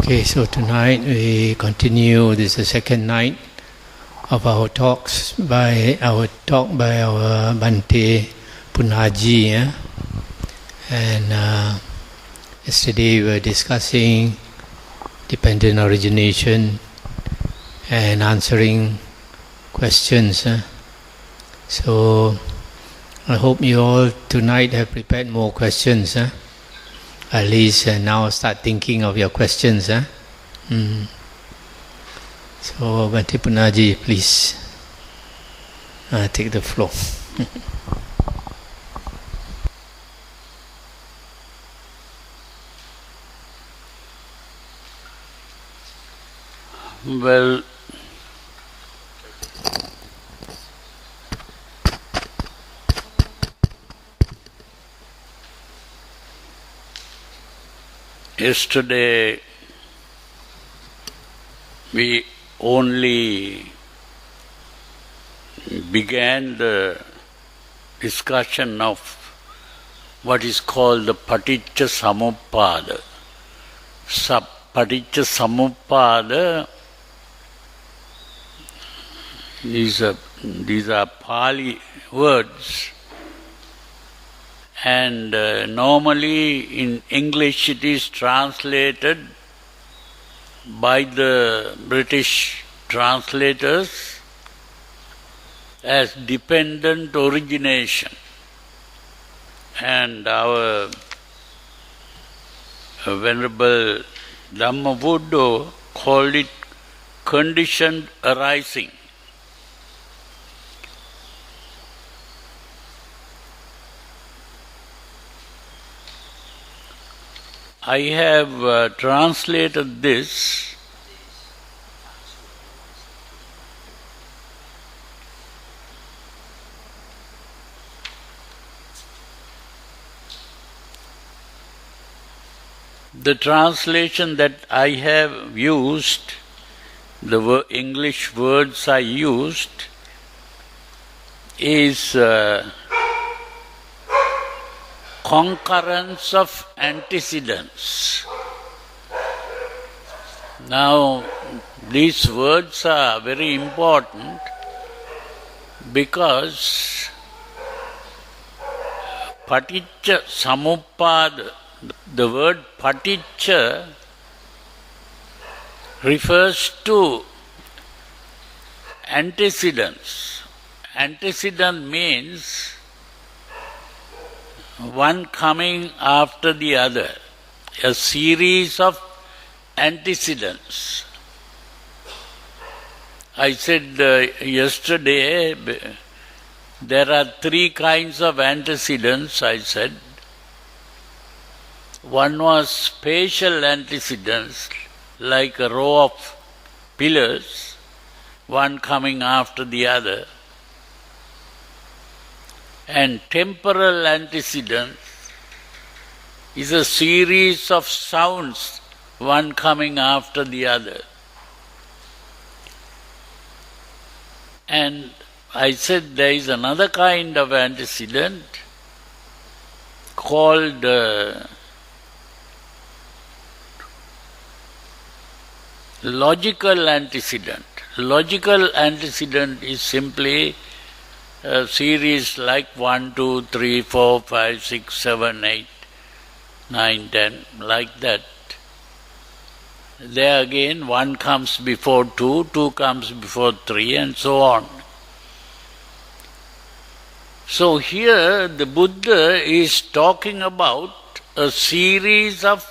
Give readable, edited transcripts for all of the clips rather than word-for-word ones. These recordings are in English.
Okay, so tonight we continue. This is the second night of our talks by our Bhante Punaji. And yesterday we were discussing dependent origination and answering questions. So I hope you all tonight have prepared more questions. At least now start thinking of your questions. So Bhante Punaji, please take the floor. Well, yesterday we only began the discussion of what is called the Paticca Samuppada. Paticca Samuppada, these are Pali words, and normally in English it is translated by the British translators as dependent origination, and our Venerable Dhamma Buddha called it conditioned arising. I have translated this the translation that I have used, the English words I used is concurrence of antecedents. Now, these words are very important because Paticca Samuppada, the word Paticca refers to antecedents. Antecedent means one coming after the other, a series of antecedents. I said yesterday there are three kinds of antecedents, I said. One was spatial antecedents, like a row of pillars, one coming after the other. And temporal antecedents is a series of sounds, one coming after the other. And I said there is another kind of antecedent called logical antecedent. Logical antecedent is simply a series like 1, 2, 3, 4, 5, 6, 7, 8, 9, 10, like that. There again, 1 comes before 2, 2 comes before 3, and so on. So here the Buddha is talking about a series of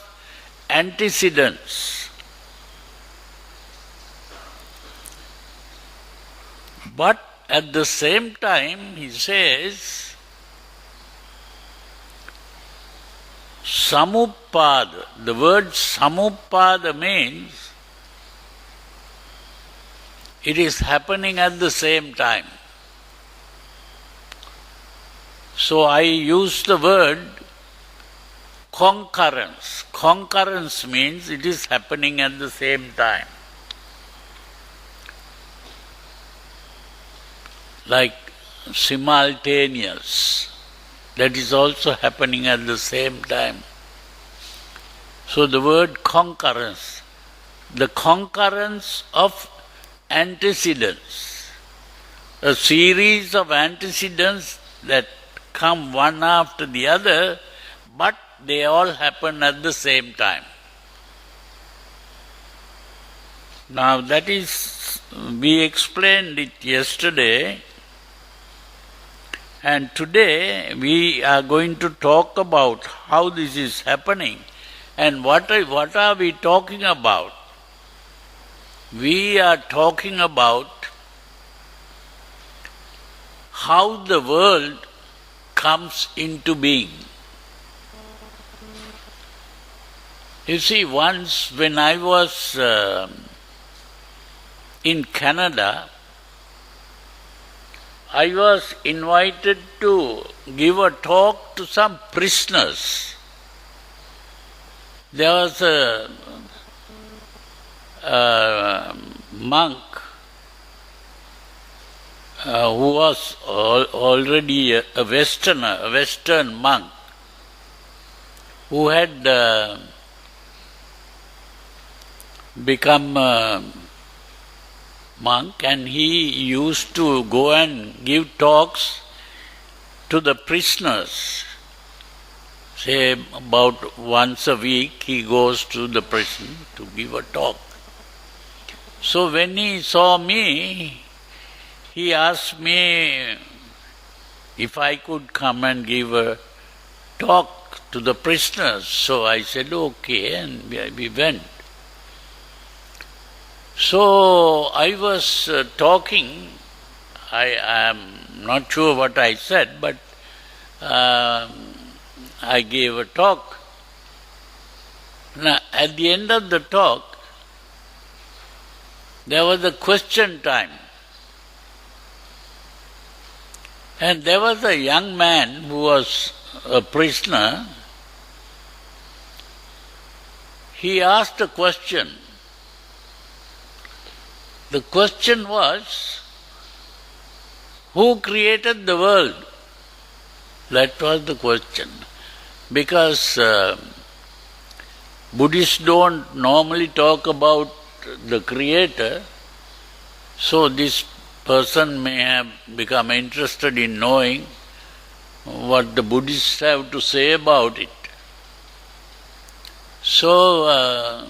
antecedents. But at the same time, he says, Samuppada. The word Samuppada means it is happening at the same time. So I use the word concurrence. Concurrence means it is happening at the same time. Like simultaneous, that is also happening at the same time. So the word concurrence, the concurrence of antecedents, a series of antecedents that come one after the other, but they all happen at the same time. Now that is, we explained it yesterday, and today we are going to talk about how this is happening and what are we talking about. We are talking about how the world comes into being. You see, once when I was in Canada, I was invited to give a talk to some prisoners. There was a monk who was already a Western monk, who had become a monk, and he used to go and give talks to the prisoners. Say about once a week he goes to the prison to give a talk. So when he saw me, he asked me if I could come and give a talk to the prisoners. So I said okay, and we went. So I was talking, I am not sure what I said, but I gave a talk. Now at the end of the talk, there was a question time. And there was a young man who was a prisoner. He asked a question. The question was, who created the world? That was the question. Because Buddhists don't normally talk about the Creator, so this person may have become interested in knowing what the Buddhists have to say about it. So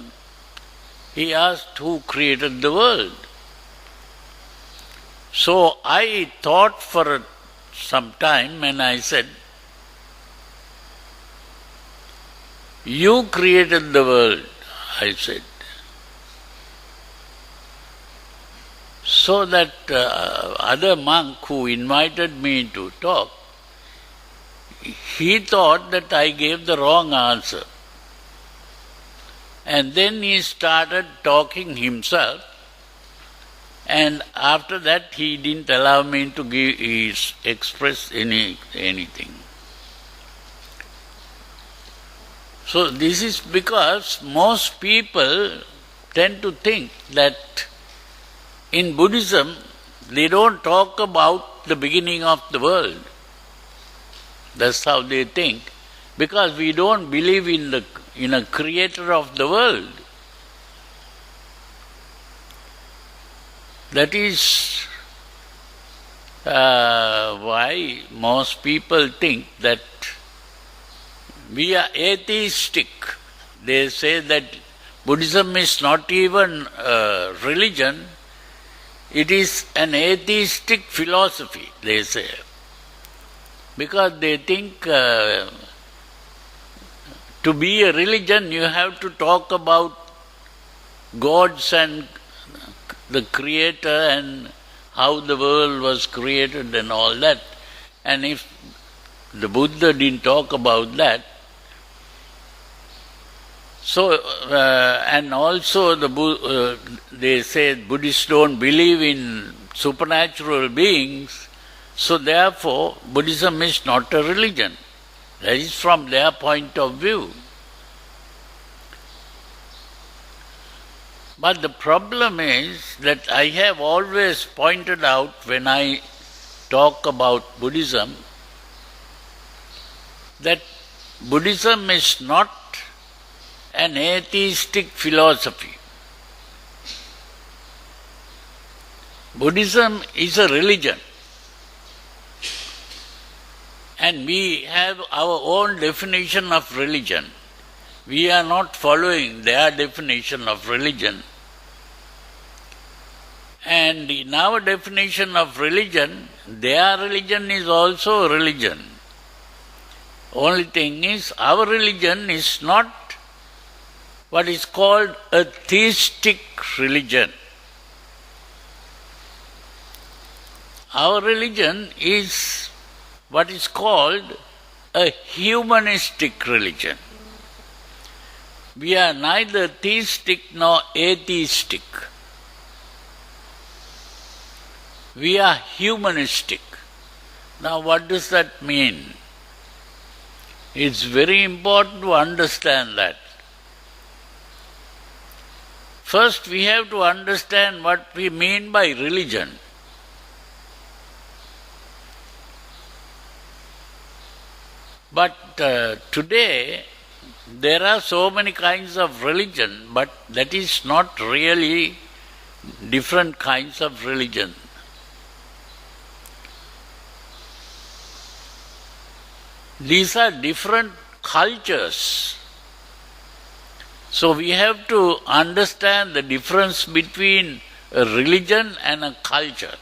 he asked who created the world. So I thought for some time and I said, you created the world, I said. So that other monk who invited me to talk, he thought that I gave the wrong answer. And then he started talking himself, and after that he didn't allow me to express anything. So this is because most people tend to think that in Buddhism they don't talk about the beginning of the world. That's how they think, because we don't believe in a creator of the world. That is why most people think that we are atheistic. They say that Buddhism is not even a religion, it is an atheistic philosophy, they say. Because they think to be a religion you have to talk about gods and the Creator and how the world was created and all that. And if the Buddha didn't talk about that, so and also they say Buddhists don't believe in supernatural beings, so therefore Buddhism is not a religion. That is from their point of view. But the problem is that I have always pointed out when I talk about Buddhism that Buddhism is not an atheistic philosophy. Buddhism is a religion. And we have our own definition of religion. We are not following their definition of religion. And in our definition of religion, their religion is also a religion. Only thing is, our religion is not what is called a theistic religion. Our religion is what is called a humanistic religion. We are neither theistic nor atheistic. We are humanistic. Now what does that mean? It's very important to understand that. First we have to understand what we mean by religion. But today there are so many kinds of religion, but that is not really different kinds of religion. These are different cultures. So we have to understand the difference between a religion and a culture.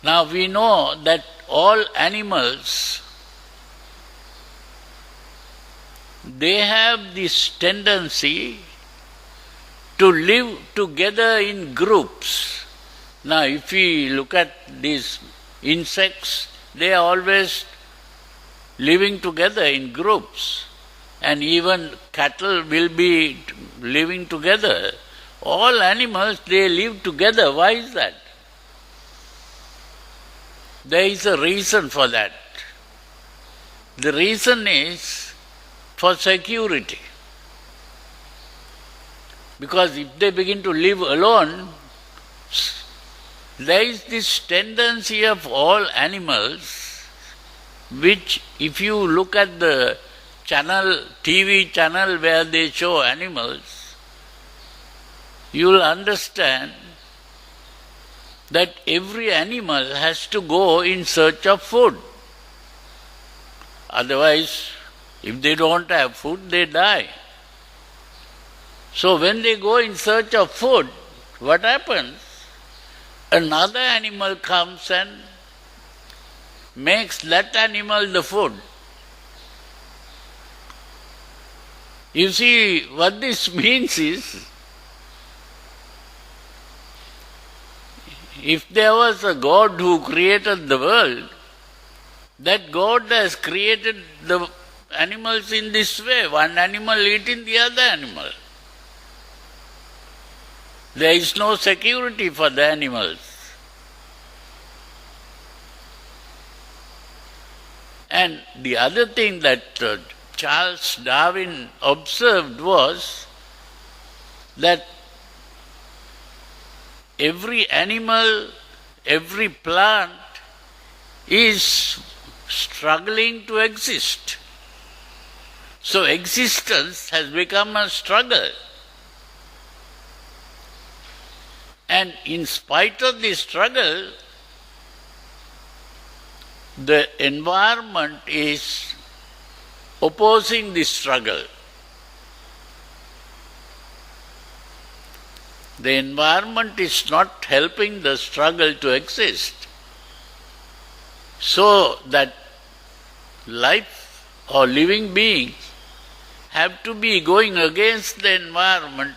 Now we know that all animals, they have this tendency to live together in groups. Now if we look at these insects, they are always living together in groups. And even cattle will be living together. All animals, they live together. Why is that? There is a reason for that. The reason is for security. Because if they begin to live alone, there is this tendency of all animals, which if you look at the TV channel where they show animals, you will understand that every animal has to go in search of food. Otherwise, if they don't have food, they die. So when they go in search of food, what happens? Another animal comes and makes that animal the food. You see, what this means is, if there was a God who created the world, that God has created the animals in this way, one animal eating the other animal. There is no security for the animals. And the other thing that Charles Darwin observed was that every animal, every plant is struggling to exist. So existence has become a struggle. And in spite of this struggle, the environment is opposing this struggle. The environment is not helping the struggle to exist. So that life or living beings have to be going against the environment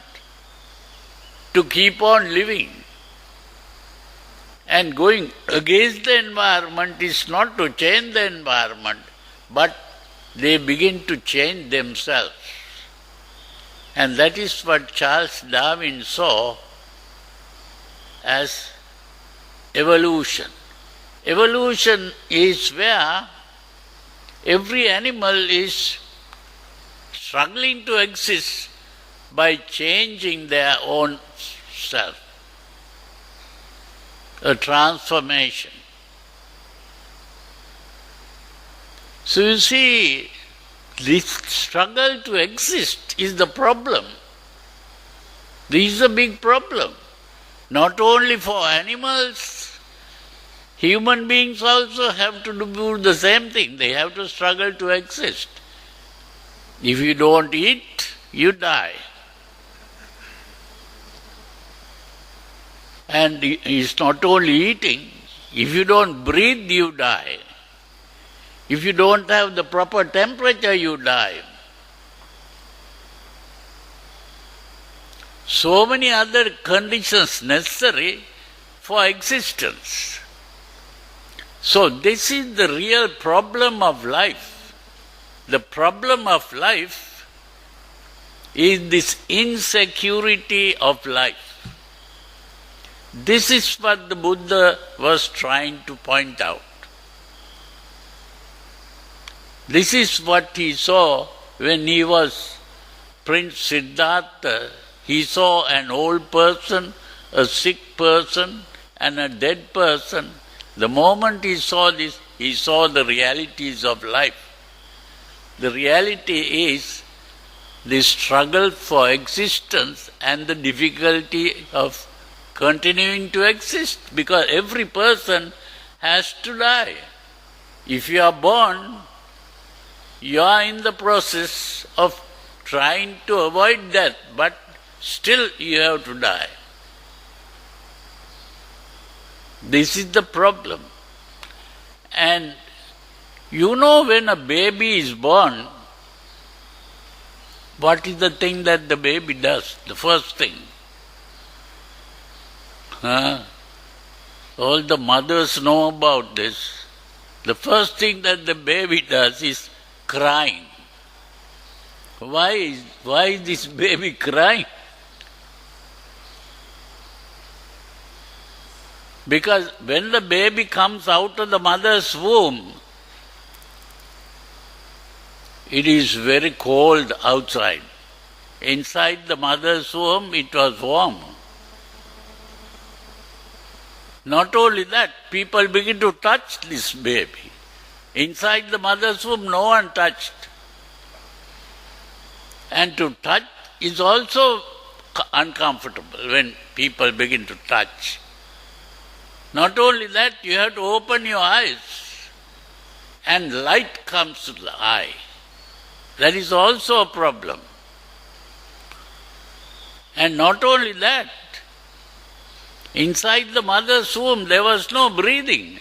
to keep on living. And going against the environment is not to change the environment, but they begin to change themselves. And that is what Charles Darwin saw as evolution. Evolution is where every animal is struggling to exist by changing their own self. A transformation. So you see, this struggle to exist is the problem. This is a big problem. Not only for animals, human beings also have to do the same thing. They have to struggle to exist. If you don't eat, you die. And it's not only eating. If you don't breathe, you die. If you don't have the proper temperature, you die. So many other conditions necessary for existence. So this is the real problem of life. The problem of life is this insecurity of life. This is what the Buddha was trying to point out. This is what he saw when he was Prince Siddhartha. He saw an old person, a sick person, and a dead person. The moment he saw this, he saw the realities of life. The reality is the struggle for existence and the difficulty of continuing to exist, because every person has to die. If you are born, you are in the process of trying to avoid death, but still you have to die. This is the problem. And you know, when a baby is born, what is the thing that the baby does? The first thing. All the mothers know about this. The first thing that the baby does is crying. Why is this baby crying? Because when the baby comes out of the mother's womb, it is very cold outside. Inside the mother's womb, it was warm. Not only that, people begin to touch this baby. Inside the mother's womb, no one touched. And to touch is also uncomfortable when people begin to touch. Not only that, you have to open your eyes and light comes to the eye. That is also a problem. And not only that, inside the mother's womb there was no breathing.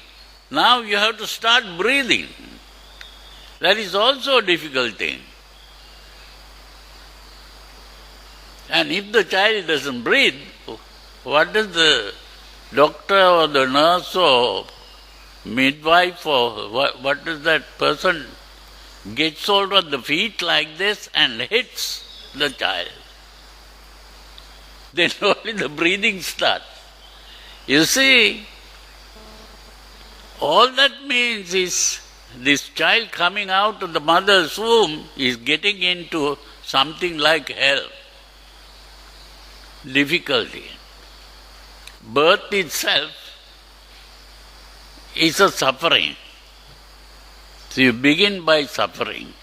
Now you have to start breathing. That is also a difficult thing. And if the child doesn't breathe, what does the doctor or the nurse or midwife or what does that person gets hold of the feet like this and hits the child? Then only the breathing starts. You see, all that means is this child coming out of the mother's womb is getting into something like hell. Difficulty. Birth itself is a suffering. So you begin by suffering.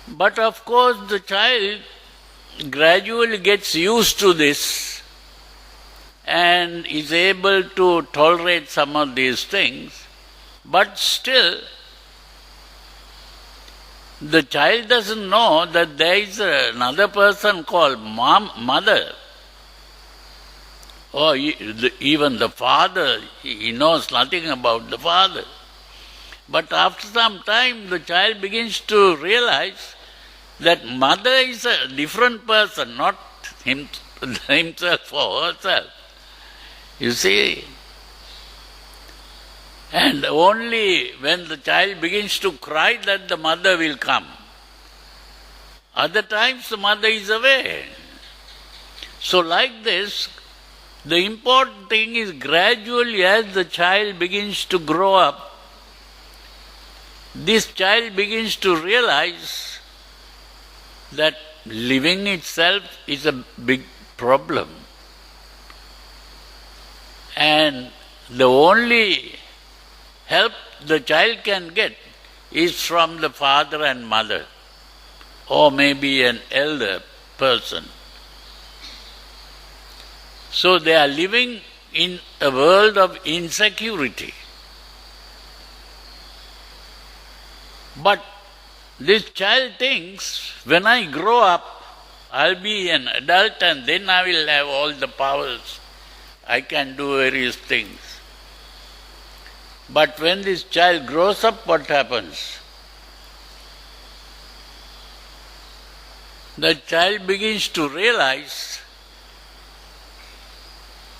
But of course the child gradually gets used to this and is able to tolerate some of these things, but still the child doesn't know that there is another person called mother, or even the father. He knows nothing about the father. But after some time the child begins to realize that mother is a different person, not himself or herself. You see? And only when the child begins to cry that the mother will come. Other times the mother is away. So like this, the important thing is gradually as the child begins to grow up, this child begins to realize that living itself is a big problem. And the only help the child can get is from the father and mother, or maybe an elder person. So they are living in a world of insecurity. But this child thinks, when I grow up, I'll be an adult and then I will have all the powers. I can do various things. But when this child grows up, what happens? The child begins to realize,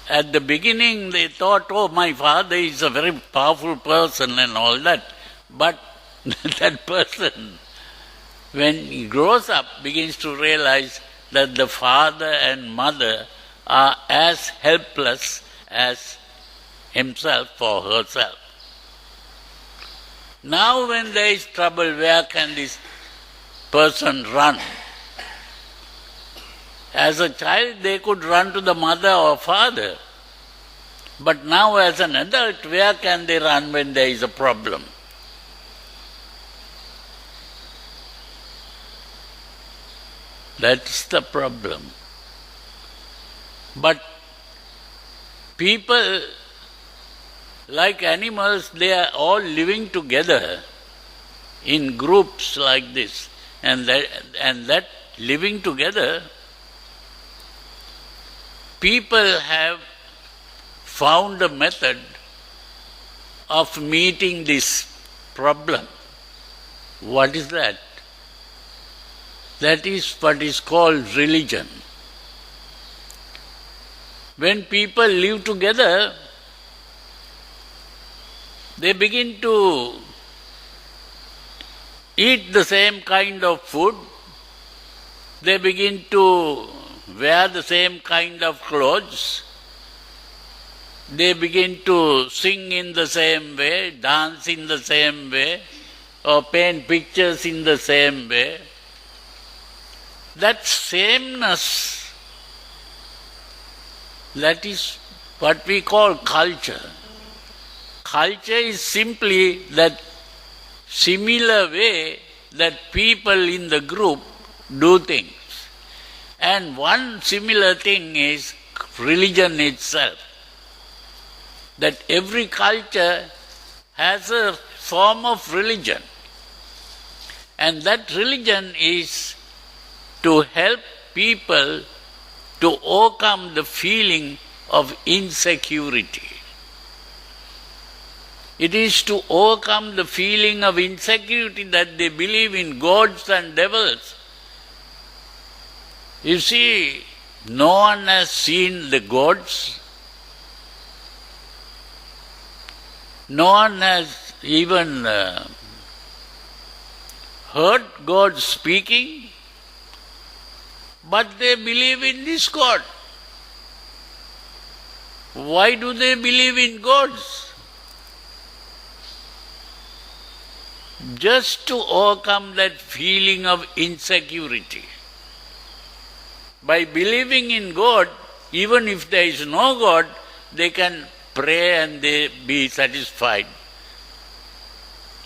at the beginning they thought, oh, my father is a very powerful person and all that. But that person, when he grows up, begins to realize that the father and mother are as helpless as himself or herself. Now when there is trouble, where can this person run? As a child, they could run to the mother or father. But now as an adult, where can they run when there is a problem? That's the problem. But people, like animals, they are all living together in groups like this. And that living together, people have found a method of meeting this problem. What is that? That is what is called religion. When people live together, they begin to eat the same kind of food, they begin to wear the same kind of clothes, they begin to sing in the same way, dance in the same way, or paint pictures in the same way. That sameness, that is what we call culture. Culture is simply that similar way that people in the group do things. And one similar thing is religion itself. That every culture has a form of religion. And that religion is to help people to overcome the feeling of insecurity. It is to overcome the feeling of insecurity that they believe in gods and devils. You see, no one has seen the gods. No one has even heard God speaking. But they believe in this God. Why do they believe in gods? Just to overcome that feeling of insecurity. By believing in God, even if there is no God, they can pray and they be satisfied.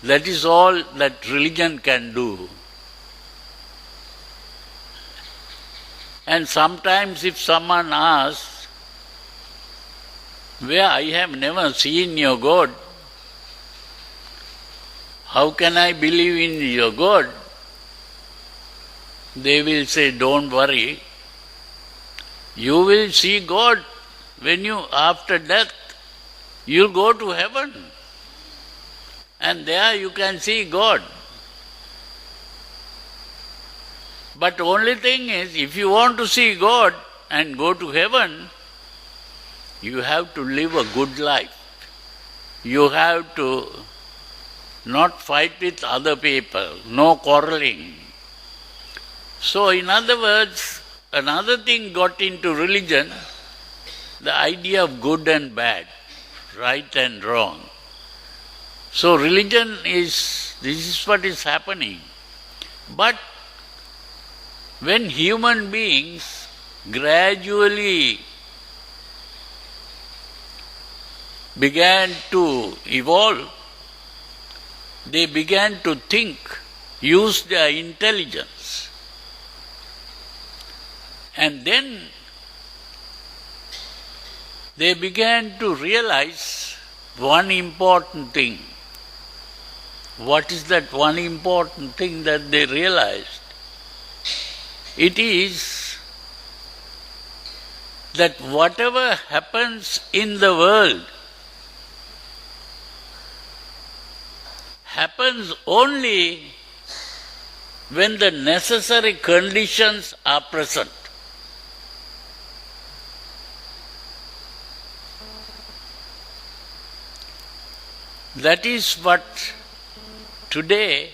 That is all that religion can do. And sometimes if someone asks, where I have never seen your God, how can I believe in your God? They will say, don't worry, you will see God when you, after death, you'll go to heaven. And there you can see God. But the only thing is, if you want to see God and go to heaven, you have to live a good life. You have to not fight with other people, no quarreling. So in other words, another thing got into religion, the idea of good and bad, right and wrong. So religion is, this is what is happening. But when human beings gradually began to evolve, they began to think, use their intelligence. And then they began to realize one important thing. What is that one important thing that they realized? It is that whatever happens in the world happens only when the necessary conditions are present. That is what today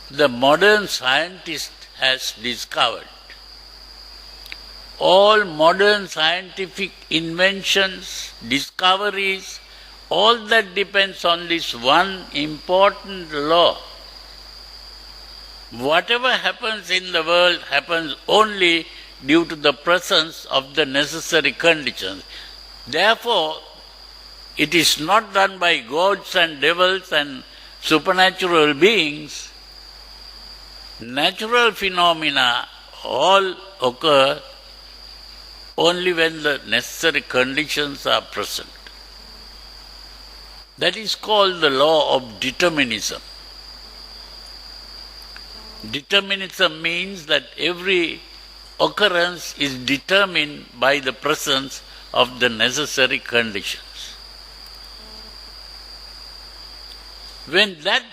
the modern scientist has discovered. All modern scientific inventions, discoveries, all that depends on this one important law. Whatever happens in the world happens only due to the presence of the necessary conditions. Therefore, it is not done by gods and devils and supernatural beings. Natural phenomena all occur only when the necessary conditions are present. That is called the law of determinism. Determinism means that every occurrence is determined by the presence of the necessary conditions. When that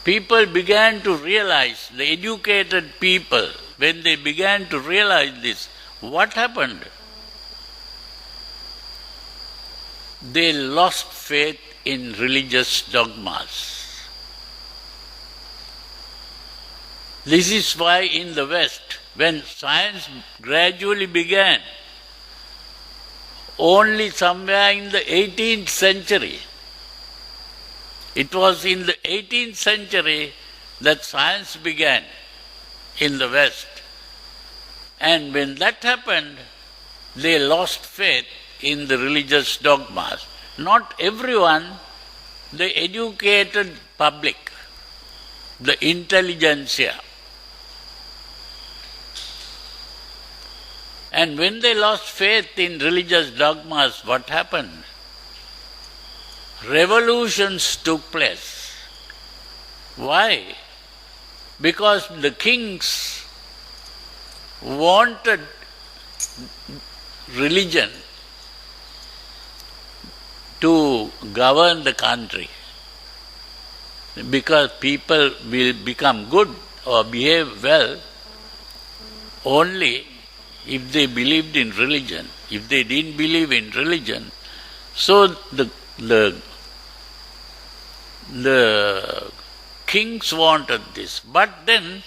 people began to realize, the educated people, when they began to realize this, what happened? They lost faith in religious dogmas. This is why in the West, when science gradually began, only somewhere in the 18th century, it was in the 18th century that science began in the West. And when that happened, they lost faith in the religious dogmas. Not everyone, the educated public, the intelligentsia. And when they lost faith in religious dogmas, what happened? Revolutions took place. Why? Because the kings wanted religion to govern the country. Because people will become good or behave well only if they believed in religion. If they didn't believe in religion, so the kings wanted this. But then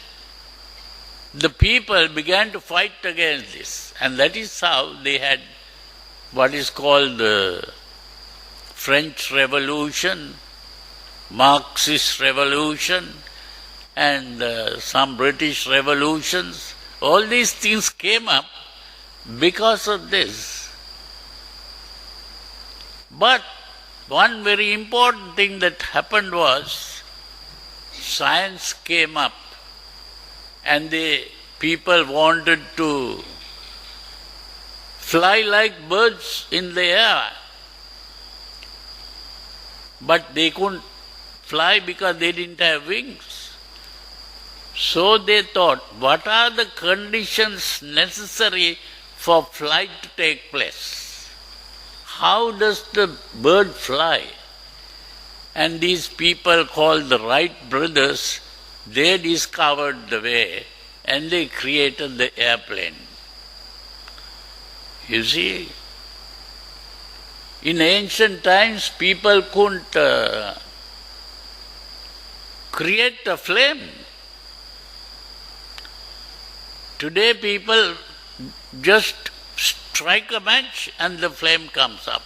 the people began to fight against this. And that is how they had what is called the French Revolution, Marxist Revolution, and some British revolutions. All these things came up because of this. But one very important thing that happened was science came up and the people wanted to fly like birds in the air. But they couldn't fly because they didn't have wings. So they thought, what are the conditions necessary for flight to take place? How does the bird fly? And these people called the Wright brothers, they discovered the way and they created the airplane. You see, in ancient times people couldn't create a flame. Today people just strike a match and the flame comes up.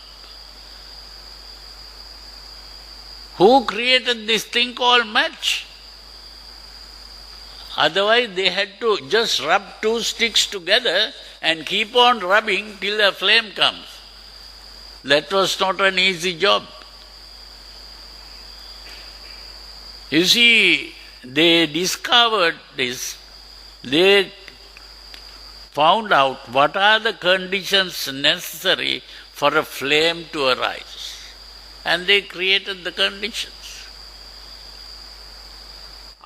Who created this thing called match? Otherwise they had to just rub two sticks together and keep on rubbing till a flame comes. That was not an easy job. You see, they discovered this they found out what are the conditions necessary for a flame to arise. And they created the conditions.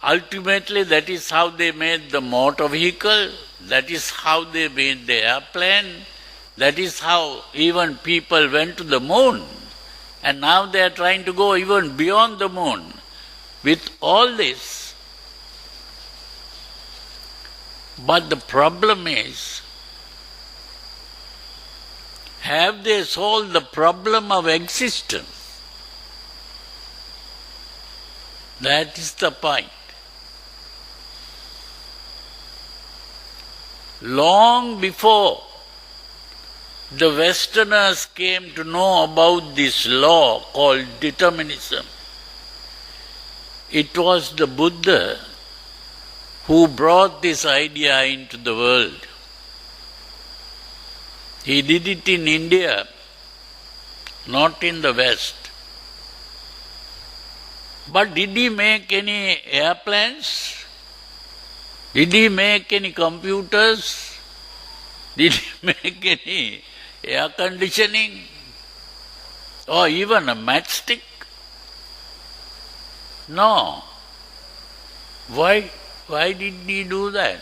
Ultimately, that is how they made the motor vehicle, that is how they made the airplane, that is how even people went to the moon. And now they are trying to go even beyond the moon. With all this, but the problem is, have they solved the problem of existence? That is the point. Long before the Westerners came to know about this law called determinism, it was the Buddha who brought this idea into the world. He did it in India, not in the West. But did he make any airplanes? Did he make any computers? Did he make any air conditioning? Or even a matchstick? No. Why did he do that?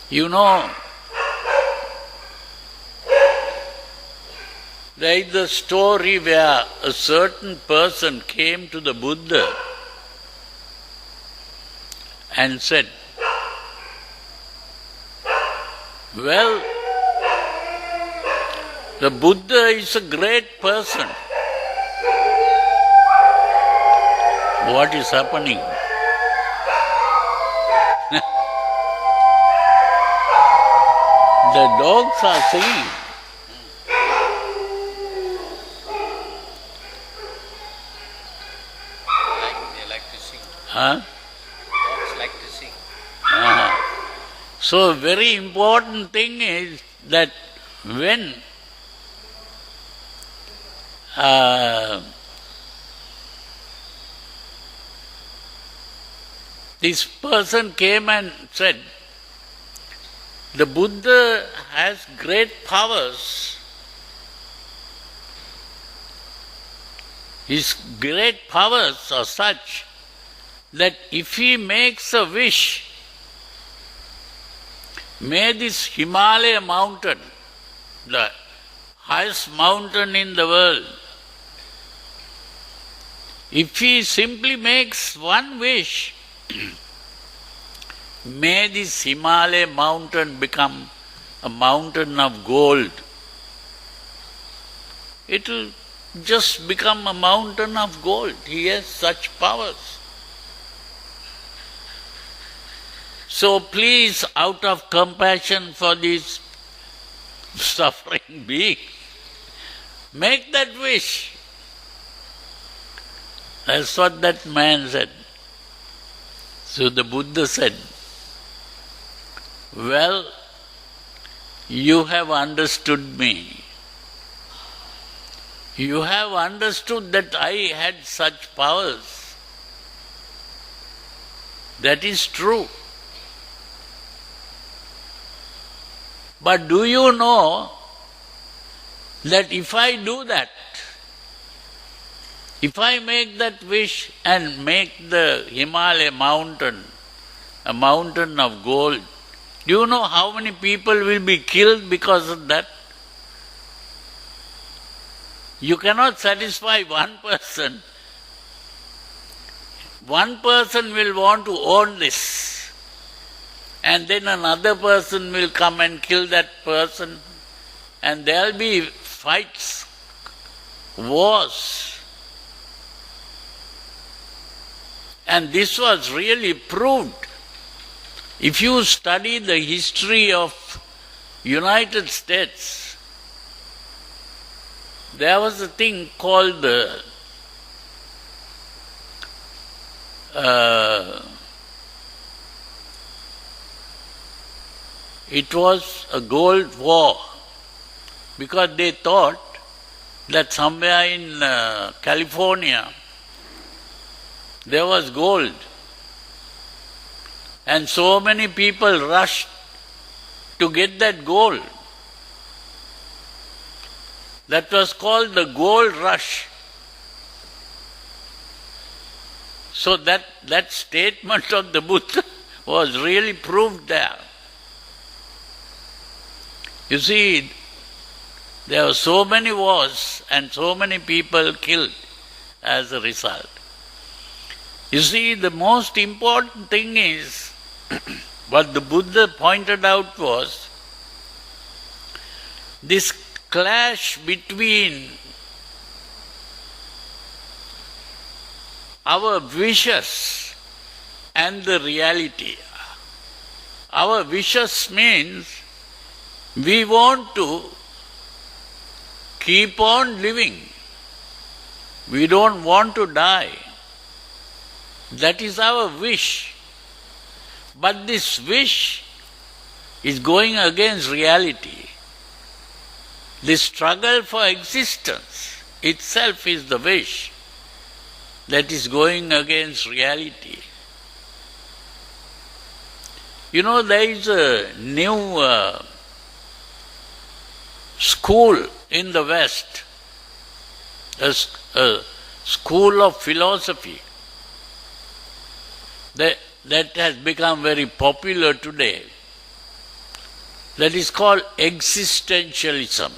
You know, there is a story where a certain person came to the Buddha and said, well, the Buddha is a great person. What is happening? The dogs are singing. They like to sing. Huh? Dogs like to sing. So, very important thing is that when this person came and said, the Buddha has great powers. His great powers are such that if he makes a wish, may this Himalaya mountain, the highest mountain in the world, if he simply makes one wish, may this Himalaya mountain become a mountain of gold. It will just become a mountain of gold. He has such powers. So please, out of compassion for these suffering beings, make that wish. That's what that man said. So the Buddha said, well, you have understood me. You have understood that I had such powers. That is true. But do you know that if I do that, if I make that wish and make the Himalaya mountain a mountain of gold, do you know how many people will be killed because of that? You cannot satisfy one person. One person will want to own this, and then another person will come and kill that person, and there will be fights, wars. And this was really proved. If you study the history of United States, there was a thing called the it was a gold war, because they thought that somewhere in California there was gold. And so many people rushed to get that gold. That was called the gold rush. So that statement of the Buddha was really proved there. You see, there were so many wars and so many people killed as a result. You see, the most important thing is, what the Buddha pointed out was, this clash between our wishes and the reality. Our wishes means we want to keep on living. We don't want to die. That is our wish. But this wish is going against reality. The struggle for existence itself is the wish that is going against reality. You know, there is a new school in the West, a school of philosophy that has become very popular today, that is called existentialism.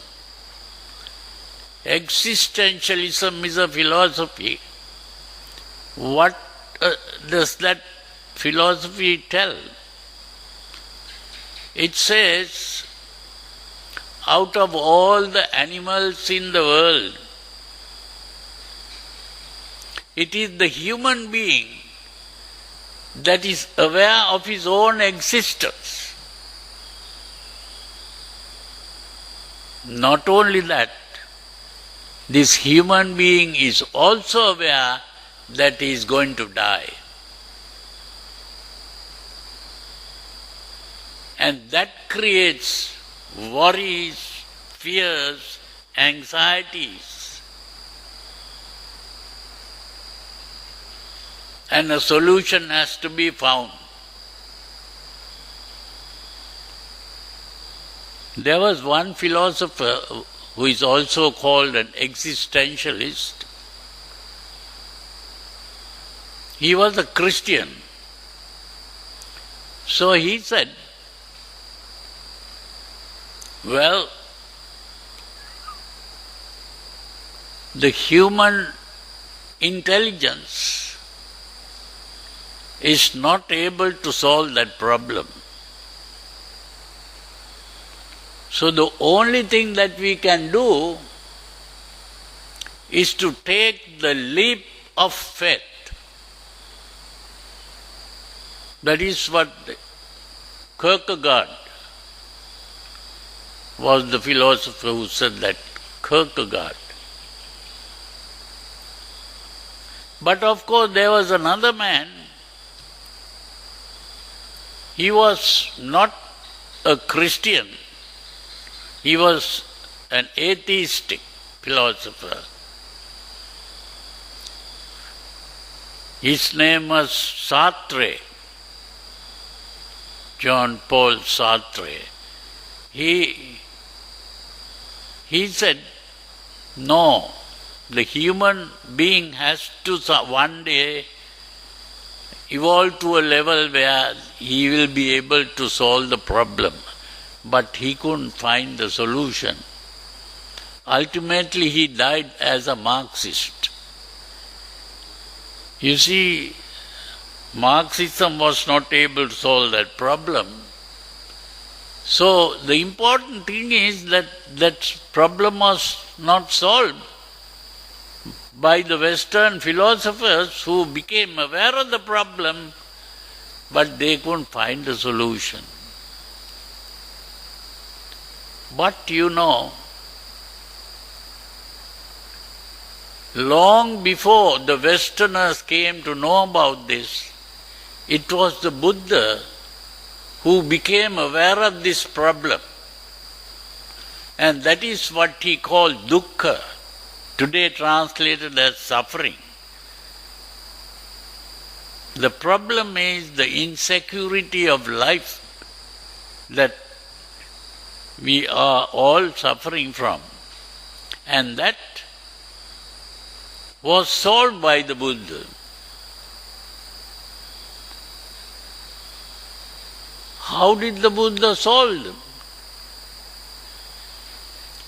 Existentialism is a philosophy. What does that philosophy tell? It says, out of all the animals in the world, it is the human being that is aware of his own existence. Not only that, this human being is also aware that he is going to die. And that creates worries, fears, anxieties. And a solution has to be found. There was one philosopher who is also called an existentialist. He was a Christian. So he said, well, the human intelligence is not able to solve that problem. So the only thing that we can do is to take the leap of faith. That is what Kierkegaard was the philosopher who said that, Kierkegaard. But of course there was another man. He was not a Christian. He was an atheistic philosopher. His name was Sartre, John Paul Sartre. He said, no, the human being has to one day evolve to a level where he will be able to solve the problem. But he couldn't find the solution. Ultimately, he died as a Marxist. You see, Marxism was not able to solve that problem. So the important thing is that that problem was not solved by the Western philosophers who became aware of the problem, but they couldn't find a solution. But you know, long before the Westerners came to know about this, it was the Buddha who became aware of this problem. And that is what he called dukkha, today translated as suffering. The problem is the insecurity of life that we are all suffering from. And that was solved by the Buddha. How did the Buddha solve them?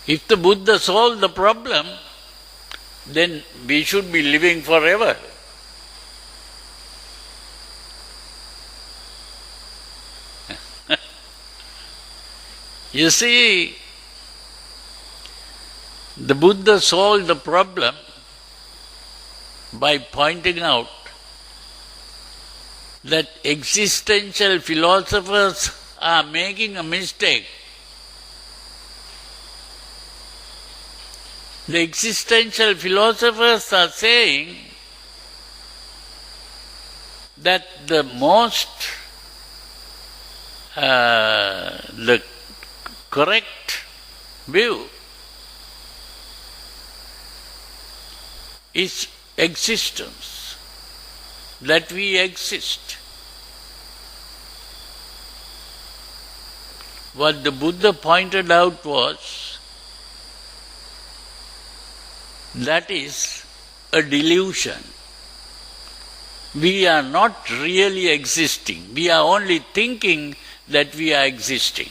If the Buddha solved the problem, then we should be living forever. You see, the Buddha solved the problem by pointing out that existential philosophers are making a mistake. The existential philosophers are saying that the correct view is existence, that we exist. What the Buddha pointed out was, that is a delusion. We are not really existing. We are only thinking that we are existing.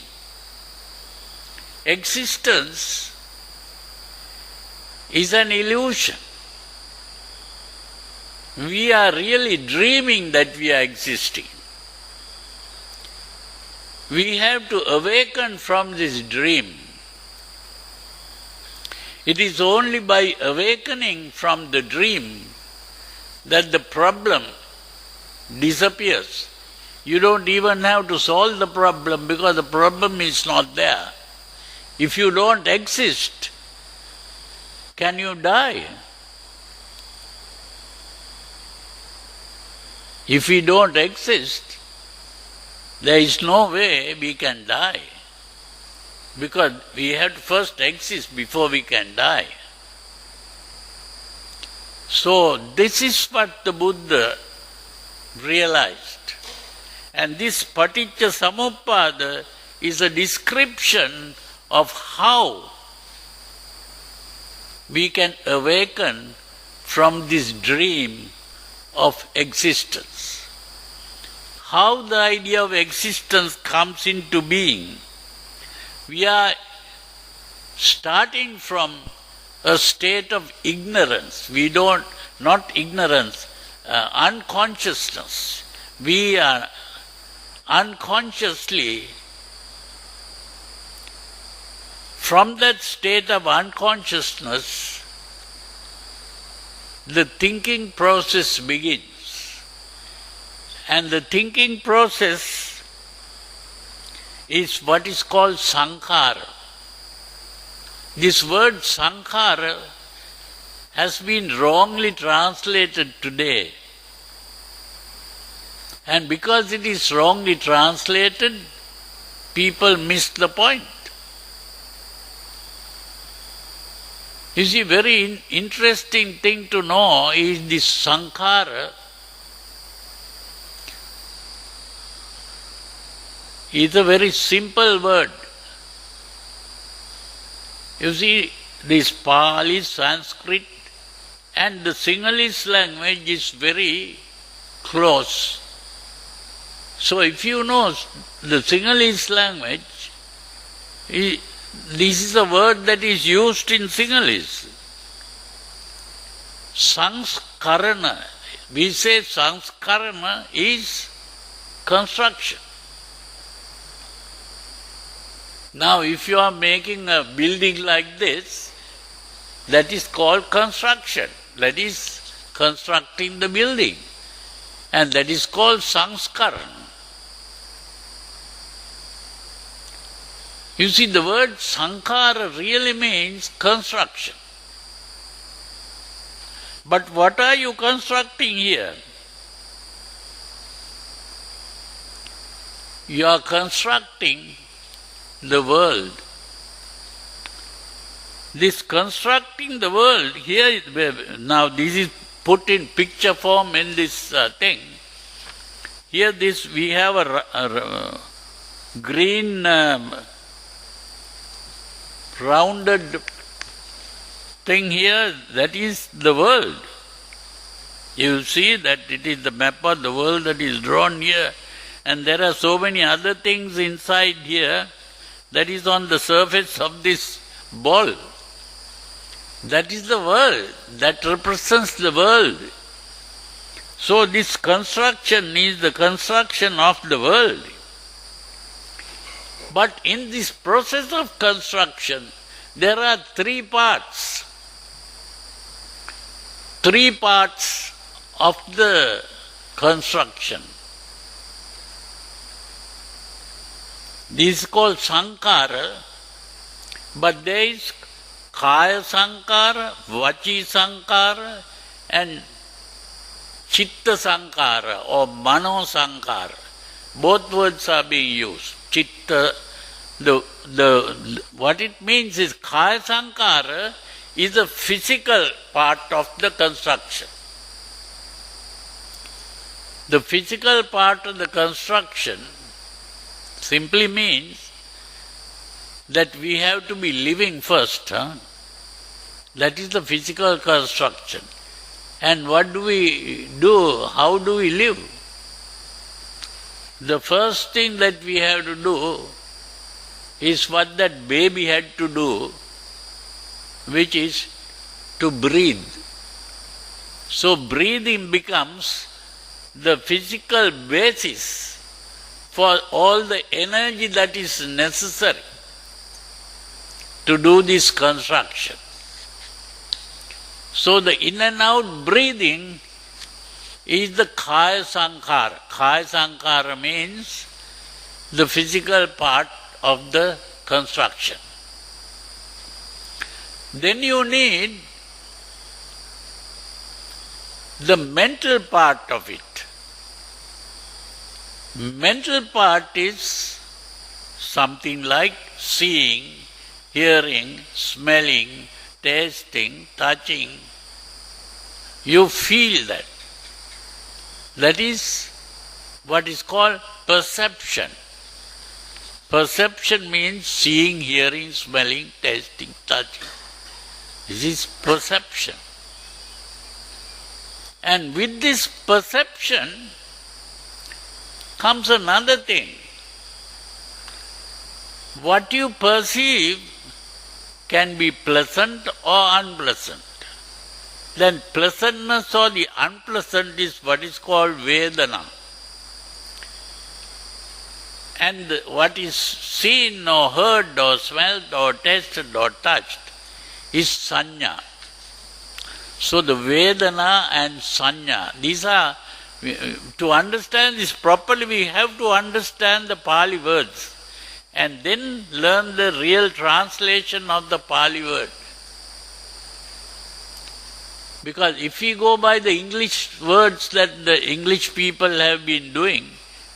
Existence is an illusion. We are really dreaming that we are existing. We have to awaken from this dream. It is only by awakening from the dream that the problem disappears. You don't even have to solve the problem because the problem is not there. If you don't exist, can you die? If we don't exist, there is no way we can die. Because we have to first exist before we can die. So this is what the Buddha realized. And this Paticca Samuppada is a description of how we can awaken from this dream of existence. How the idea of existence comes into being. We are starting from a state of ignorance. Unconsciousness. We are unconsciously, from that state of unconsciousness, the thinking process begins. And the thinking process is what is called sankhara. This word sankhara has been wrongly translated today. And because it is wrongly translated, people miss the point. You see, very interesting thing to know is this sankhara is a very simple word. You see, this Pali, Sanskrit and the Sinhalese language is very close. So if you know the Sinhalese language, this is a word that is used in Sinhalese. Sanskarana. We say sanskarana is construction. Now if you are making a building like this, that is called construction. That is constructing the building. And that is called sanskarana. You see, the word sankhara really means construction. But what are you constructing here? You are constructing the world. This constructing the world, here, now this is put in picture form in this thing. Here we have a green rounded thing here, that is the world. You see that it is the map of the world that is drawn here, and there are so many other things inside here that is on the surface of this ball. That is the world, that represents the world. So this construction is the construction of the world. But in this process of construction, there are three parts. Three parts of the construction. This is called Sankara, but there is Kaya Sankara, Vachi Sankara, and Chitta Sankara or Mano Sankara. Both words are being used. Chitta, what it means is Kaya Sankara is a physical part of the construction. The physical part of the construction simply means that we have to be living first. That is the physical construction. And what do we do? How do we live? The first thing that we have to do is what that baby had to do, which is to breathe. So breathing becomes the physical basis for all the energy that is necessary to do this construction. So the in and out breathing is the Kaya Sankara. Kaya Sankara means the physical part of the construction. Then you need the mental part of it. Mental part is something like seeing, hearing, smelling, tasting, touching. You feel that. That is what is called perception. Perception means seeing, hearing, smelling, tasting, touching. This is perception. And with this perception comes another thing. What you perceive can be pleasant or unpleasant. Then pleasantness or the unpleasant is what is called Vedana. And what is seen or heard or smelled or tasted or touched is Sanya. So the Vedana and Sanya, these are, to understand this properly, we have to understand the Pali words and then learn the real translation of the Pali word. Because if we go by the English words that the English people have been doing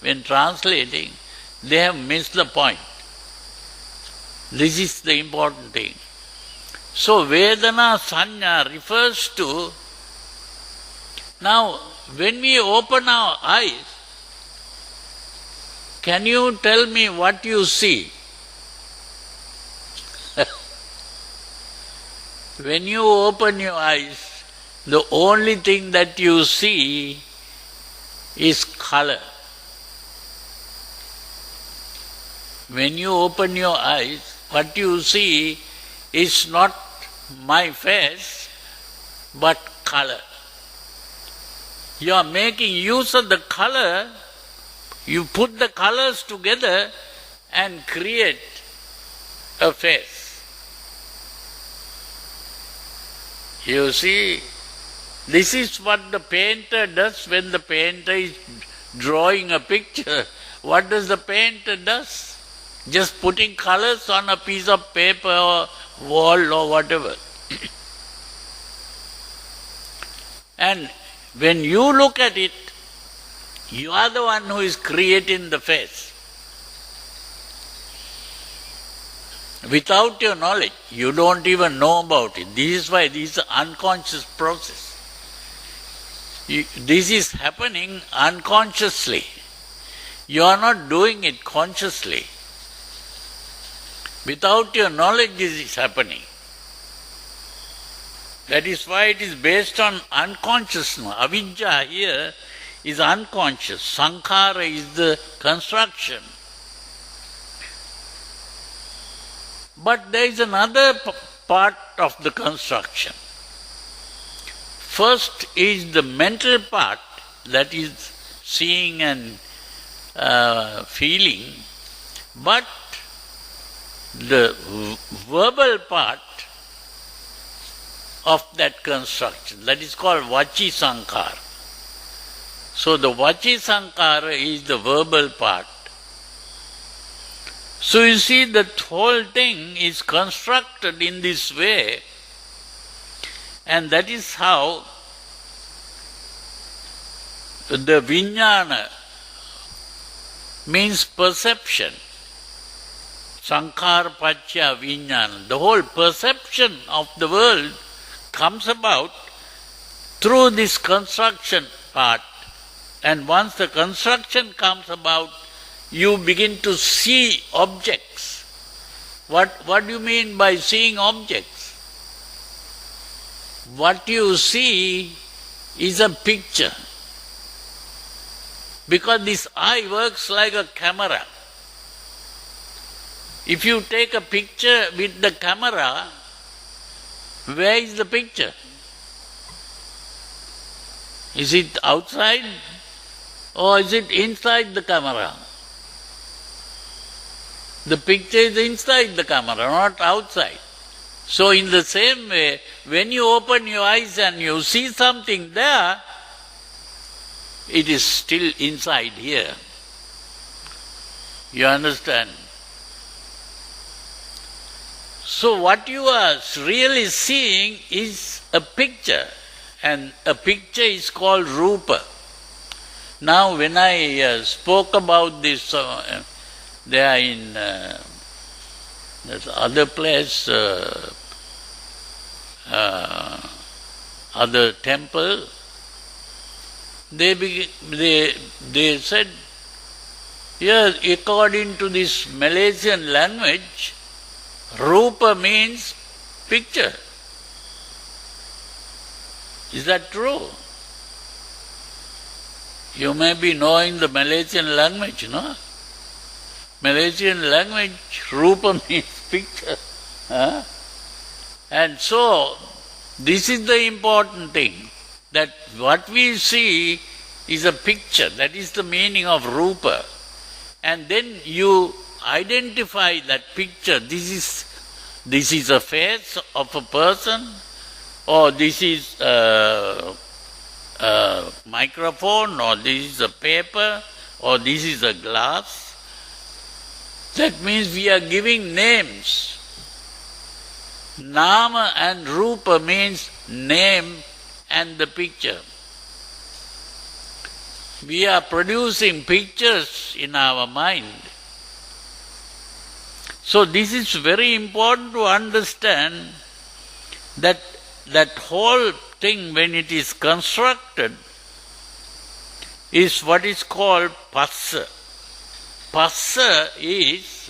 when translating, they have missed the point. This is the important thing. So Vedana Sanya refers to, now when we open our eyes, can you tell me what you see? When you open your eyes, the only thing that you see is color. When you open your eyes, what you see is not my face, but color. You are making use of the color, you put the colors together and create a face. You see, this is what the painter does when the painter is drawing a picture. What does the painter does? Just putting colors on a piece of paper or wall or whatever. And when you look at it, you are the one who is creating the face. Without your knowledge, you don't even know about it. This is why this is an unconscious process. This is happening unconsciously. You are not doing it consciously. Without your knowledge this is happening. That is why it is based on unconsciousness. Avidya here is unconscious. Sankhara is the construction. But there is another part of the construction. First is the mental part, that is seeing and feeling, but the verbal part of that construction, that is called Vachi Sankhara. So the Vachi Sankhara is the verbal part. So you see, that whole thing is constructed in this way, and that is how the vijnana means perception. Sankhara pachya vijnana. The whole perception of the world comes about through this construction part, and once the construction comes about, you begin to see objects. What do you mean by seeing objects? What you see is a picture. Because this eye works like a camera. If you take a picture with the camera, where is the picture? Is it outside or is it inside the camera? The picture is inside the camera, not outside. So in the same way, when you open your eyes and you see something there, it is still inside here. You understand? So what you are really seeing is a picture, and a picture is called rupa. Now when I spoke about this, there in this other place, other temple, they said, yes, according to this Malaysian language, rupa means picture. Is that true? You may be knowing the Malaysian language, no? Malaysian language, rupa means picture. Huh? And so, this is the important thing, that what we see is a picture. That is the meaning of rupa. And then you identify that picture. This is a face of a person, or this is a microphone, or this is a paper, or this is a glass. That means we are giving names. Nama and rupa means name and the picture. We are producing pictures in our mind. So this is very important to understand, that whole thing, when it is constructed, is what is called passa. Passa is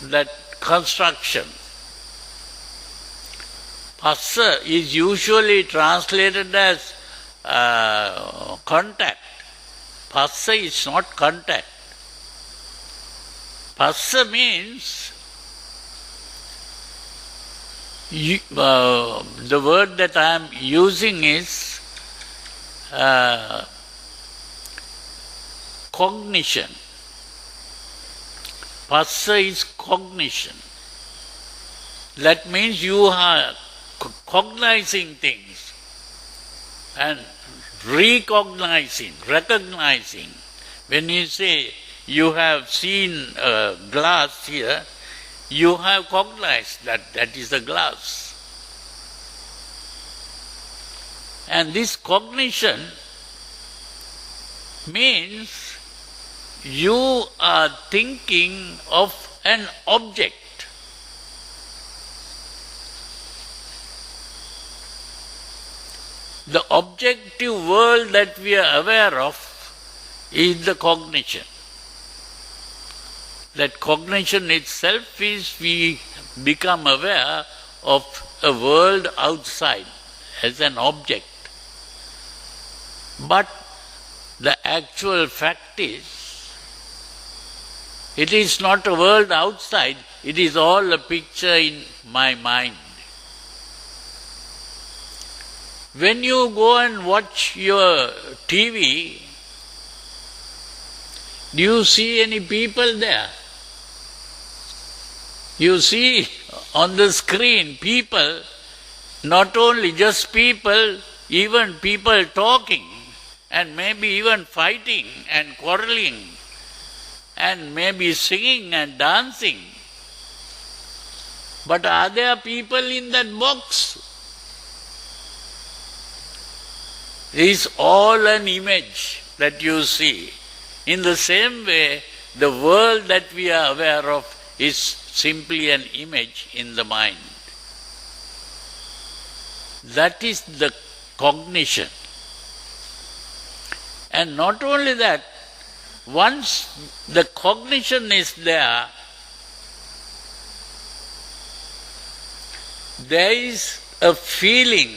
that construction. Passa is usually translated as contact. Passa is not contact. Passa means, the word that I am using is cognition. Passa is cognition. That means you are cognizing things and recognizing, recognizing. When you say you have seen a glass here, you have cognized that is a glass. And this cognition means you are thinking of an object. The objective world that we are aware of is the cognition. That cognition itself is we become aware of a world outside as an object. But the actual fact is, it is not a world outside, it is all a picture in my mind. When you go and watch your TV, do you see any people there? You see on the screen people, not only just people, even people talking and maybe even fighting and quarreling and maybe singing and dancing. But are there people in that box? It is all an image that you see. In the same way, the world that we are aware of is simply an image in the mind. That is the cognition. And not only that, once the cognition is there, there is a feeling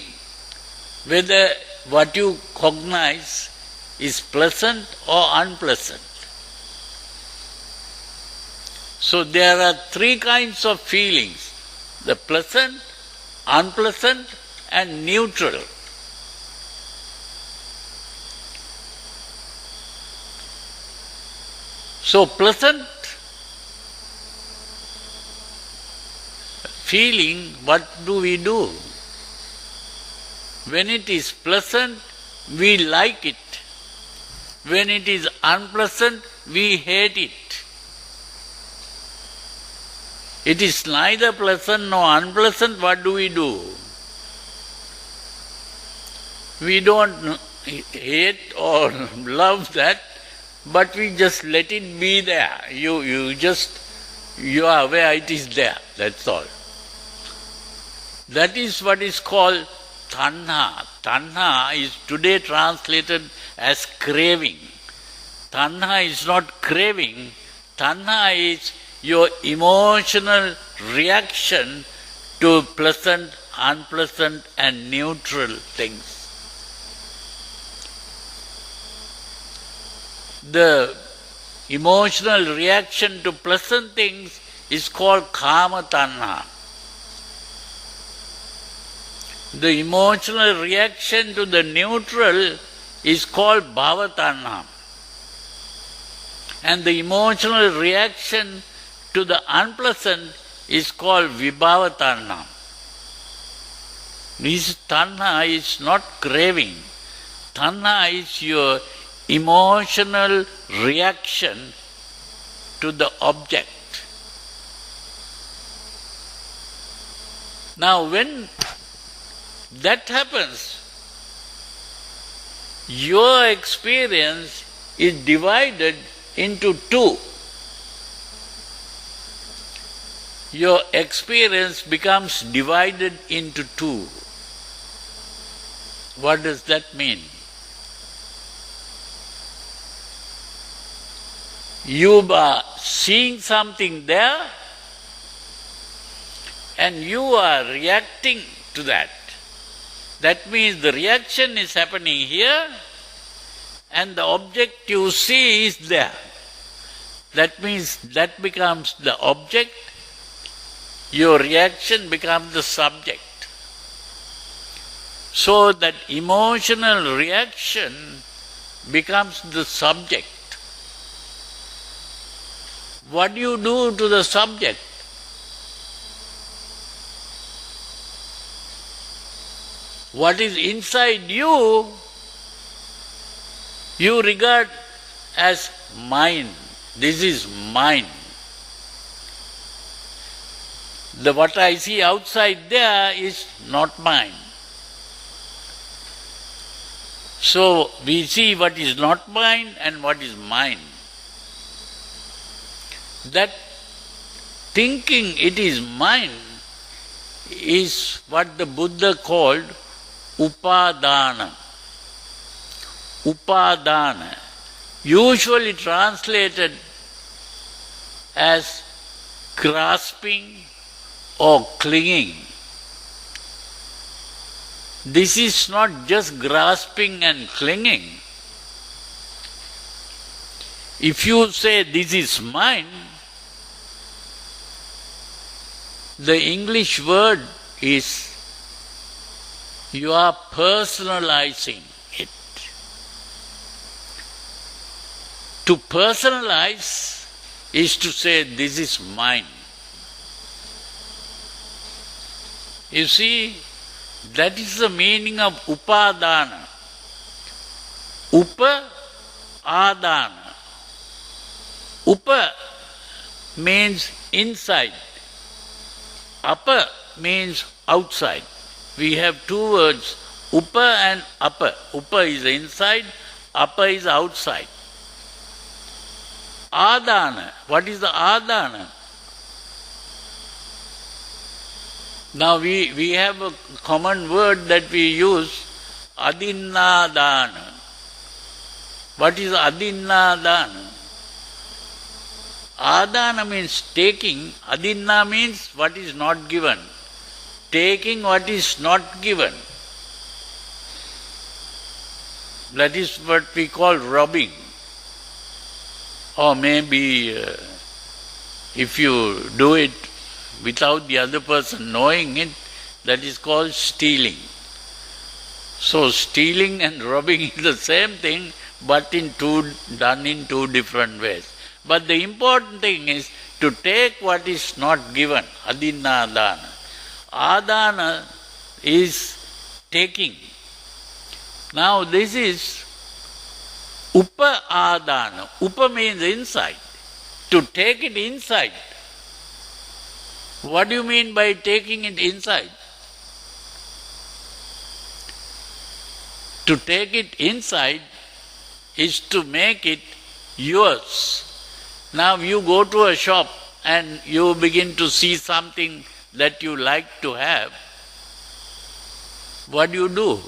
whether what you cognize is pleasant or unpleasant. So there are three kinds of feelings: the pleasant, unpleasant, and neutral. So pleasant feeling, what do we do? When it is pleasant, we like it. When it is unpleasant, we hate it. It is neither pleasant nor unpleasant, what do? We don't hate or love that, but we just let it be there. You are aware it is there, that's all. That is what is called Dhamma. Dhamma is today translated as craving. Dhamma is not craving. Dhamma is your emotional reaction to pleasant, unpleasant, and neutral things. The emotional reaction to pleasant things is called Kama Tanha. The emotional reaction to the neutral is called Bhava Tanha. And the emotional reaction to the unpleasant is called Vibhava Tanha. This Tanha is not craving. Tanha is your emotional reaction to the object. Now when that happens, your experience is divided into two. Your experience becomes divided into two. What does that mean? You are seeing something there and you are reacting to that. That means the reaction is happening here and the object you see is there. That means that becomes the object, your reaction becomes the subject. So that emotional reaction becomes the subject. What do you do to the subject? What is inside you, you regard as mine. This is mine. What I see outside there is not mine. So we see what is not mine and what is mine. That thinking it is mine is what the Buddha called upadana. Upadana. usually translated as grasping or clinging. This is not just grasping and clinging. If you say this is mine, the English word is you are personalizing it. To personalize is to say this is mine. You see, that is the meaning of upadana. Upa adana. Upa means inside. Apa means outside. We have two words, upa and apa. Upa is inside, apa is outside. Adana. What is the adana? Now we have a common word that we use, adinnadana. What is adinnadana? Adana means taking, adinna means what is not given. Taking what is not given. That is what we call robbing. Or maybe if you do it without the other person knowing it, that is called stealing. So stealing and robbing is the same thing, but done in two different ways. But the important thing is to take what is not given, adinna adana. Adana is taking. Now this is upa adana. Upa means inside. To take it inside. What do you mean by taking it inside? To take it inside is to make it yours. Now you go to a shop and you begin to see something that you like to have. What do?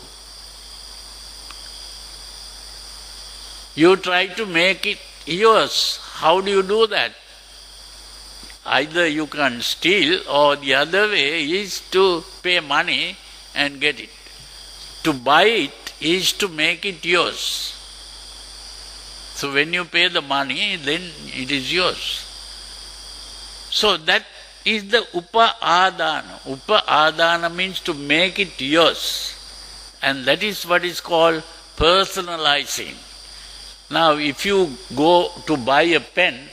You try to make it yours. How do you do that? Either you can steal, or the other way is to pay money and get it. To buy it is to make it yours. So when you pay the money, then it is yours. So that is the upa adana. Upa adana means to make it yours. And that is what is called personalizing. Now if you go to buy a pen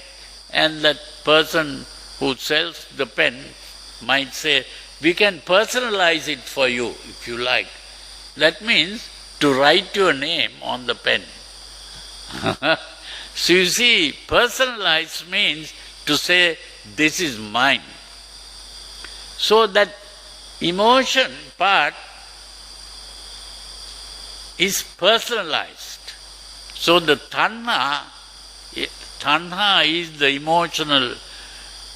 and that person who sells the pen might say, we can personalize it for you if you like. That means to write your name on the pen. So you see, personalize means to say, this is mine. So that emotion part is personalized. So the tanha is the emotional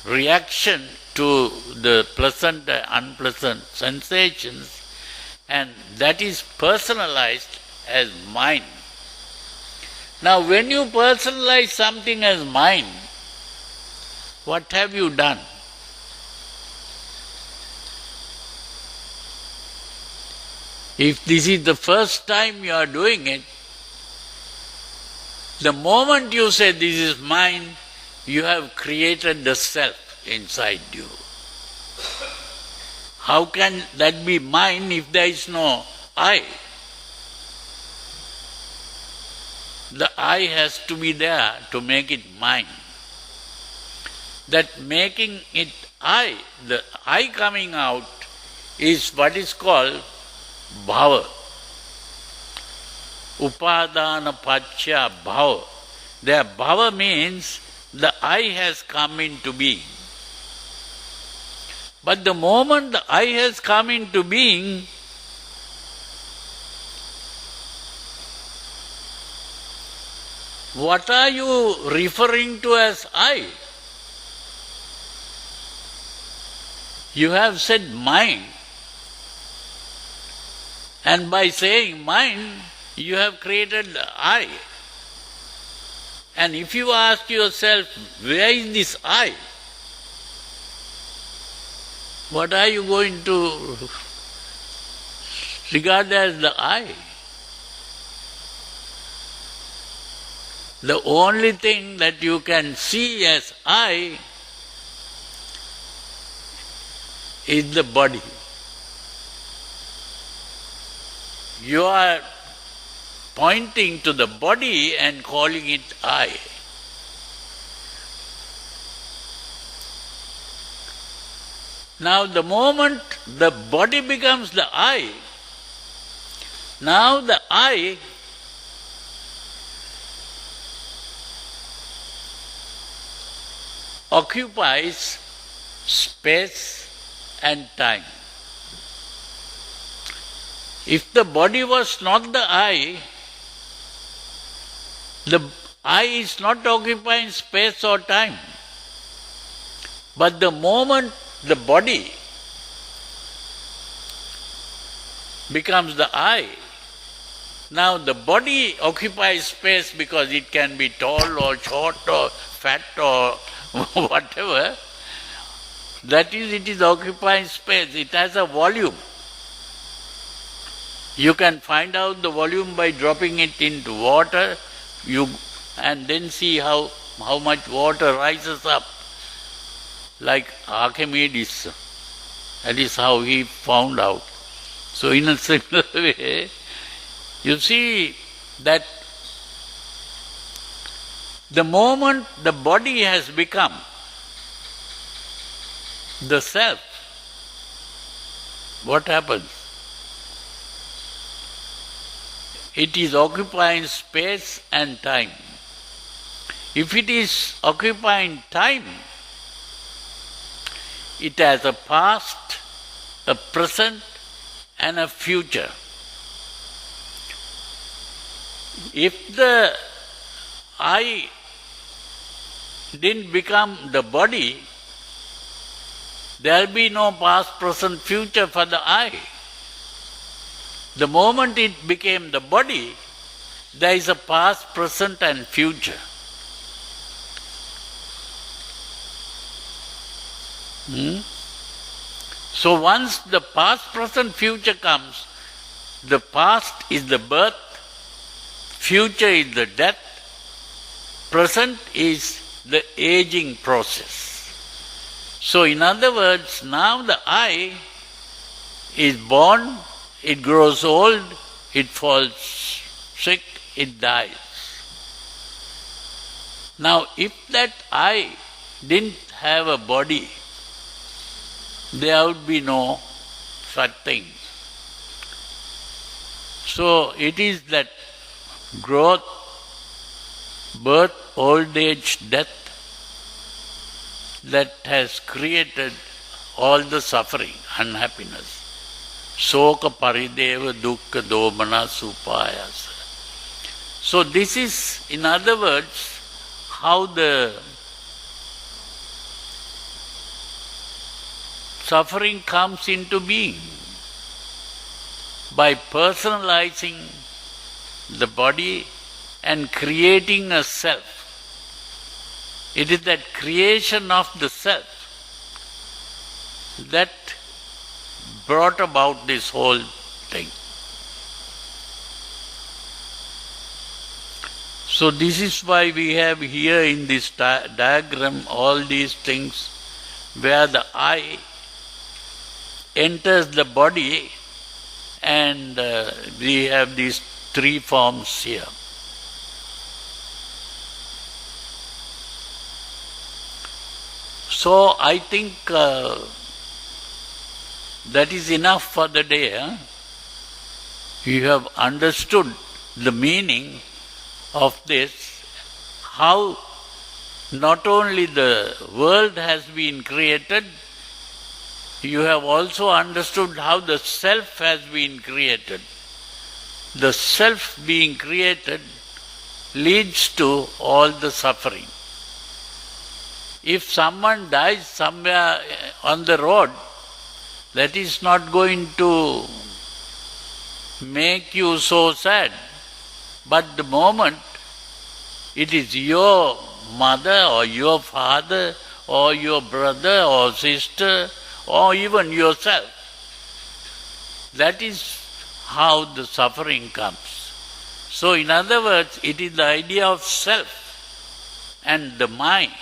reaction to the pleasant and unpleasant sensations, and that is personalized as mine. Now when you personalize something as mine, what have you done? If this is the first time you are doing it, the moment you say this is mine, you have created the self inside you. How can that be mine if there is no I? The I has to be there to make it mine. That making it I, the I coming out, is what is called bhava. Upadana pachya bhava. The bhava means the I has come into being. But the moment the I has come into being, what are you referring to as I? You have said mine. And by saying mine, you have created the I. And if you ask yourself, where is this I? What are you going to regard as the I? The only thing that you can see as I is the body. You are pointing to the body and calling it I. Now the moment the body becomes the I, now the I occupies space and time. If the body was not the I is not occupying space or time. But the moment the body becomes the I, now the body occupies space because it can be tall or short or fat or whatever. That is, it is occupying space. It has a volume. You can find out the volume by dropping it into water, and then see how much water rises up. Like Archimedes, that is how he found out. So in a similar way, you see that the moment the body has become the self, what happens? It is occupying space and time. If it is occupying time, it has a past, a present, and a future. If the I didn't become the body, there will be no past, present, future for the I. The moment it became the body, there is a past, present, and future. So once the past, present, future comes, the past is the birth, future is the death, present is the aging process. So in other words, now the I is born, it grows old, it falls sick, it dies. Now if that I didn't have a body, there would be no such thing. So it is that growth, birth, old age, death that has created all the suffering, unhappiness. Soka parideva dukkha domana supayasa. So this is, in other words, how the suffering comes into being. By personalizing the body and creating a self. It is that creation of the self that brought about this whole thing. So this is why we have here in this diagram all these things where the I enters the body, and we have these three forms here. So I think that is enough for the day. You have understood the meaning of this, how not only the world has been created, you have also understood how the self has been created. The self being created leads to all the suffering. If someone dies somewhere on the road, that is not going to make you so sad. But the moment it is your mother or your father or your brother or sister or even yourself. That is how the suffering comes. So in other words, it is the idea of self and the mind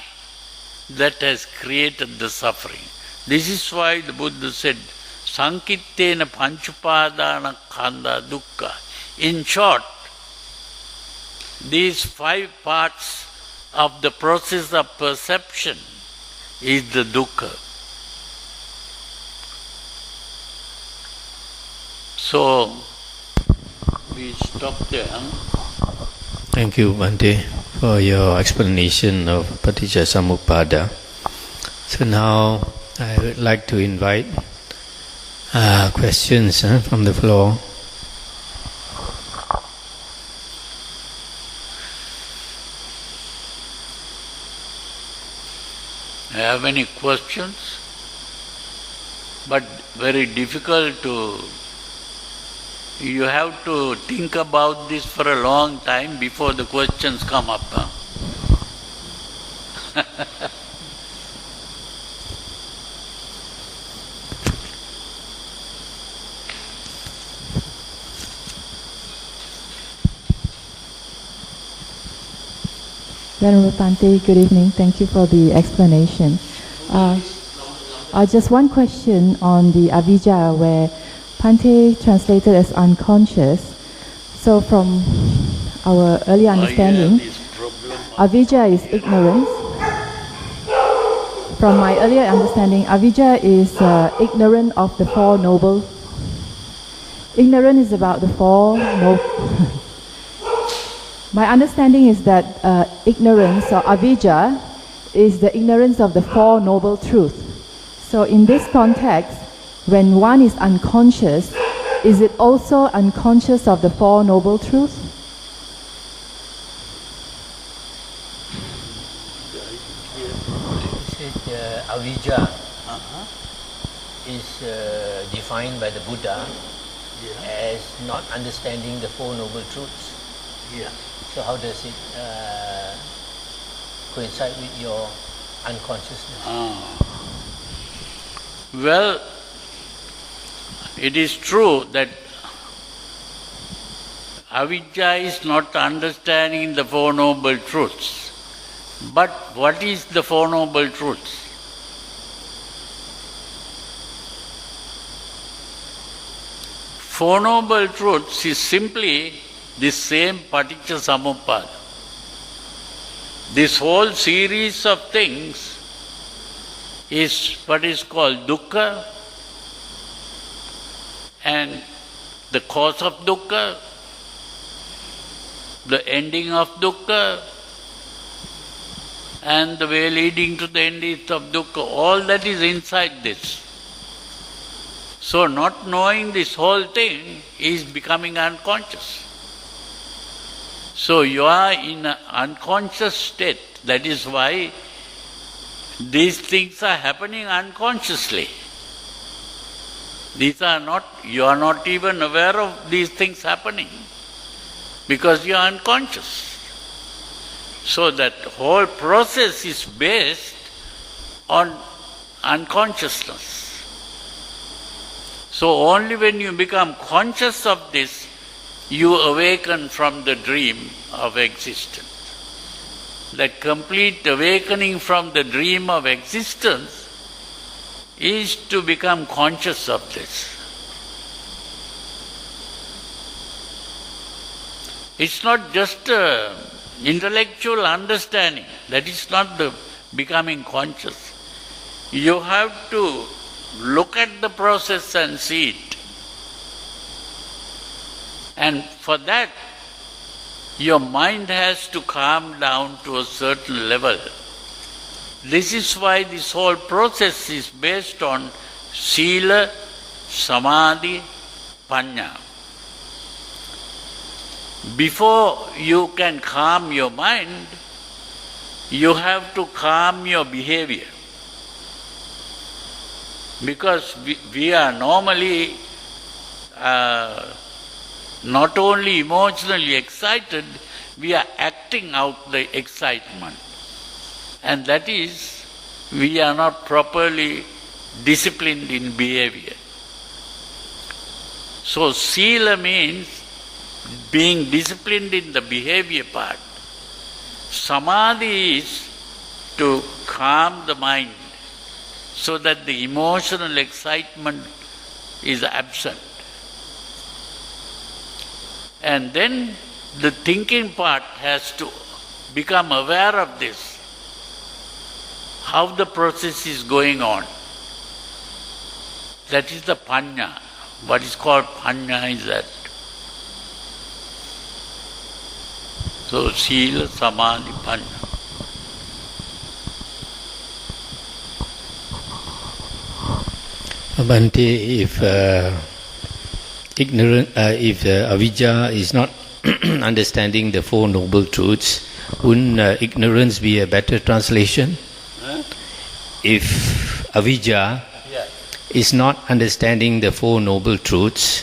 that has created the suffering. This is why the Buddha said, Sankittena panchupadana khandha dukkha. In short, these 5 parts of the process of perception is the dukkha. So, we stop there. Thank you, Bhante, for your explanation of Paticca Samuppada. So now I would like to invite questions from the floor. Have any questions? But very difficult to... You have to think about this for a long time before the questions come up. Venerable Bhante, good evening. Thank you for the explanation. Just one question on the avijja, where Bhante translated as unconscious. So from our earlier understanding, avijja is ignorance. From my earlier understanding, avijja is ignorant of the Four Noble. Ignorance is about the Four Noble. My understanding is that ignorance or avijja is the ignorance of the Four Noble Truths. So in this context, when one is unconscious, is it also unconscious of the Four Noble Truths? Avijja is defined by the Buddha as not understanding the Four Noble Truths. Yeah. So how does it coincide with your unconsciousness? Well, it is true that avijja is not understanding the Four Noble Truths. But what is the Four Noble Truths? Four Noble Truths is simply this same Paticca Samuppada. This whole series of things is what is called dukkha, and the cause of dukkha, the ending of dukkha, and the way leading to the ending of dukkha, all that is inside this. So not knowing this whole thing is becoming unconscious. So you are in an unconscious state. That is why these things are happening unconsciously. You are not even aware of these things happening because you are unconscious. So that whole process is based on unconsciousness. So only when you become conscious of this, you awaken from the dream of existence. That complete awakening from the dream of existence is to become conscious of this. It's not just intellectual understanding. That is not the becoming conscious. You have to look at the process and see it. And for that, your mind has to calm down to a certain level. This is why this whole process is based on sila, samadhi, panya. Before you can calm your mind, you have to calm your behavior. Because we are normally not only emotionally excited, we are acting out the excitement. And that is, we are not properly disciplined in behavior. So sila means being disciplined in the behavior part. Samadhi is to calm the mind so that the emotional excitement is absent. And then the thinking part has to become aware of this, how the process is going on. That is the panya. What is called panya is that. So, sila, samadhi, panya. Bhante, if avijja is not understanding the Four Noble Truths, wouldn't ignorance be a better translation? Huh? If avijja is not understanding the Four Noble Truths,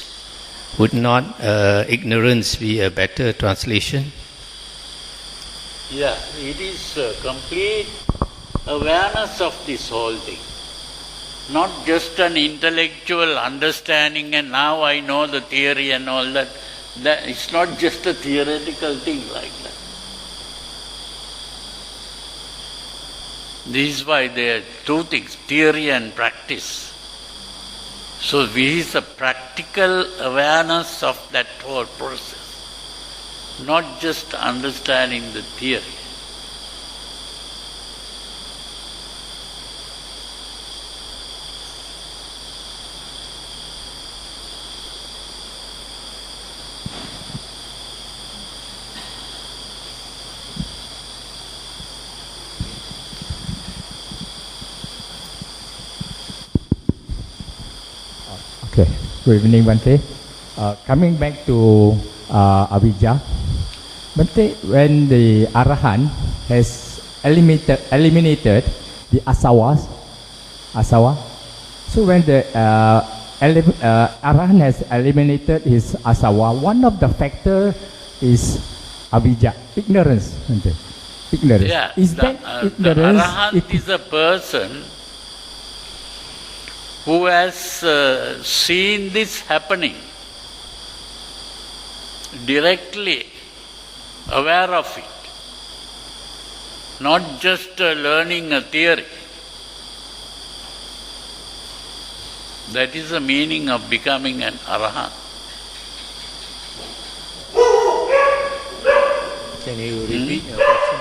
would not ignorance be a better translation? Yeah, it is complete awareness of this whole thing. Not just an intellectual understanding and now I know the theory and all that. It's not just a theoretical thing like that. This is why there are two things, theory and practice. So this is a practical awareness of that whole process, not just understanding the theory. Okay, good evening, Bhante. Coming back to avijja, Bhante, when the Arahant has eliminated the asawa, so when the Arahant has eliminated his asawa, one of the factor is avijja, ignorance. Bhante. Ignorance. Yeah, is that ignorance? The Arahant is a person who has seen this happening, directly aware of it, not just learning a theory. That is the meaning of becoming an Arahant. Can you repeat your question?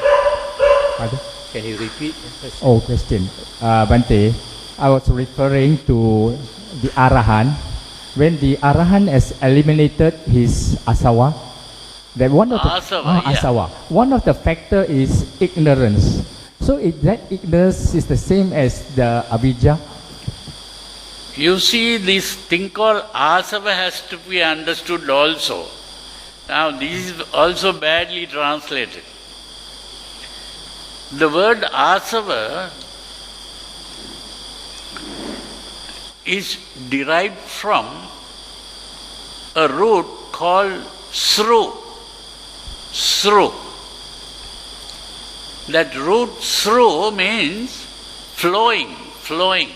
Pardon? Can you repeat your question? Oh, question. Bhante, I was referring to the Arahant. When the Arahant has eliminated his asawa, that one of the asawa, one of the factor is ignorance. So if that ignorance is the same as the avijja. You see, this thing called asava has to be understood also. Now, this is also badly translated. The word asava is derived from a root called sru. Sru. That root sru means flowing, flowing.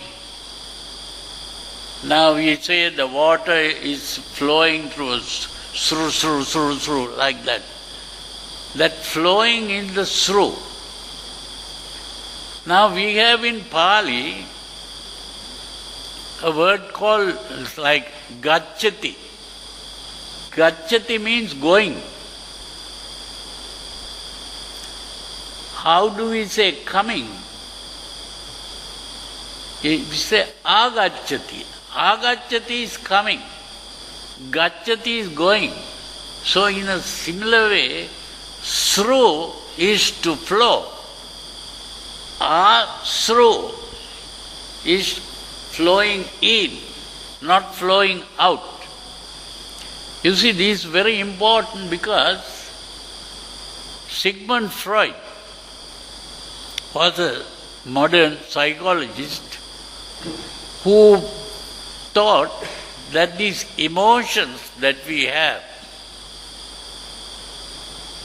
Now we say the water is flowing through sru, sru, sru, sru, like that. That flowing is the sru. Now we have in Pali a word called like gacchati. Gacchati means going. How do we say coming? We say agacchati. Agacchati is coming. Gacchati is going. So in a similar way, sru is to flow. Sru is flowing in, not flowing out. You see, this is very important because Sigmund Freud was a modern psychologist who thought that these emotions that we have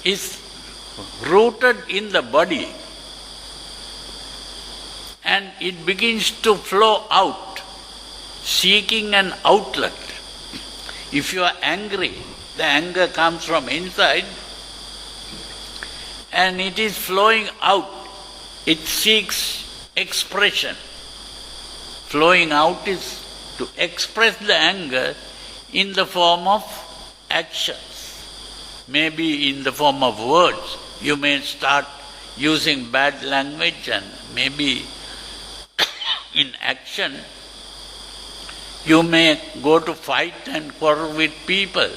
is rooted in the body, and it begins to flow out, seeking an outlet. If you are angry, the anger comes from inside and it is flowing out. It seeks expression. Flowing out is to express the anger in the form of actions, maybe in the form of words. You may start using bad language, and maybe in action you may go to fight and quarrel with people.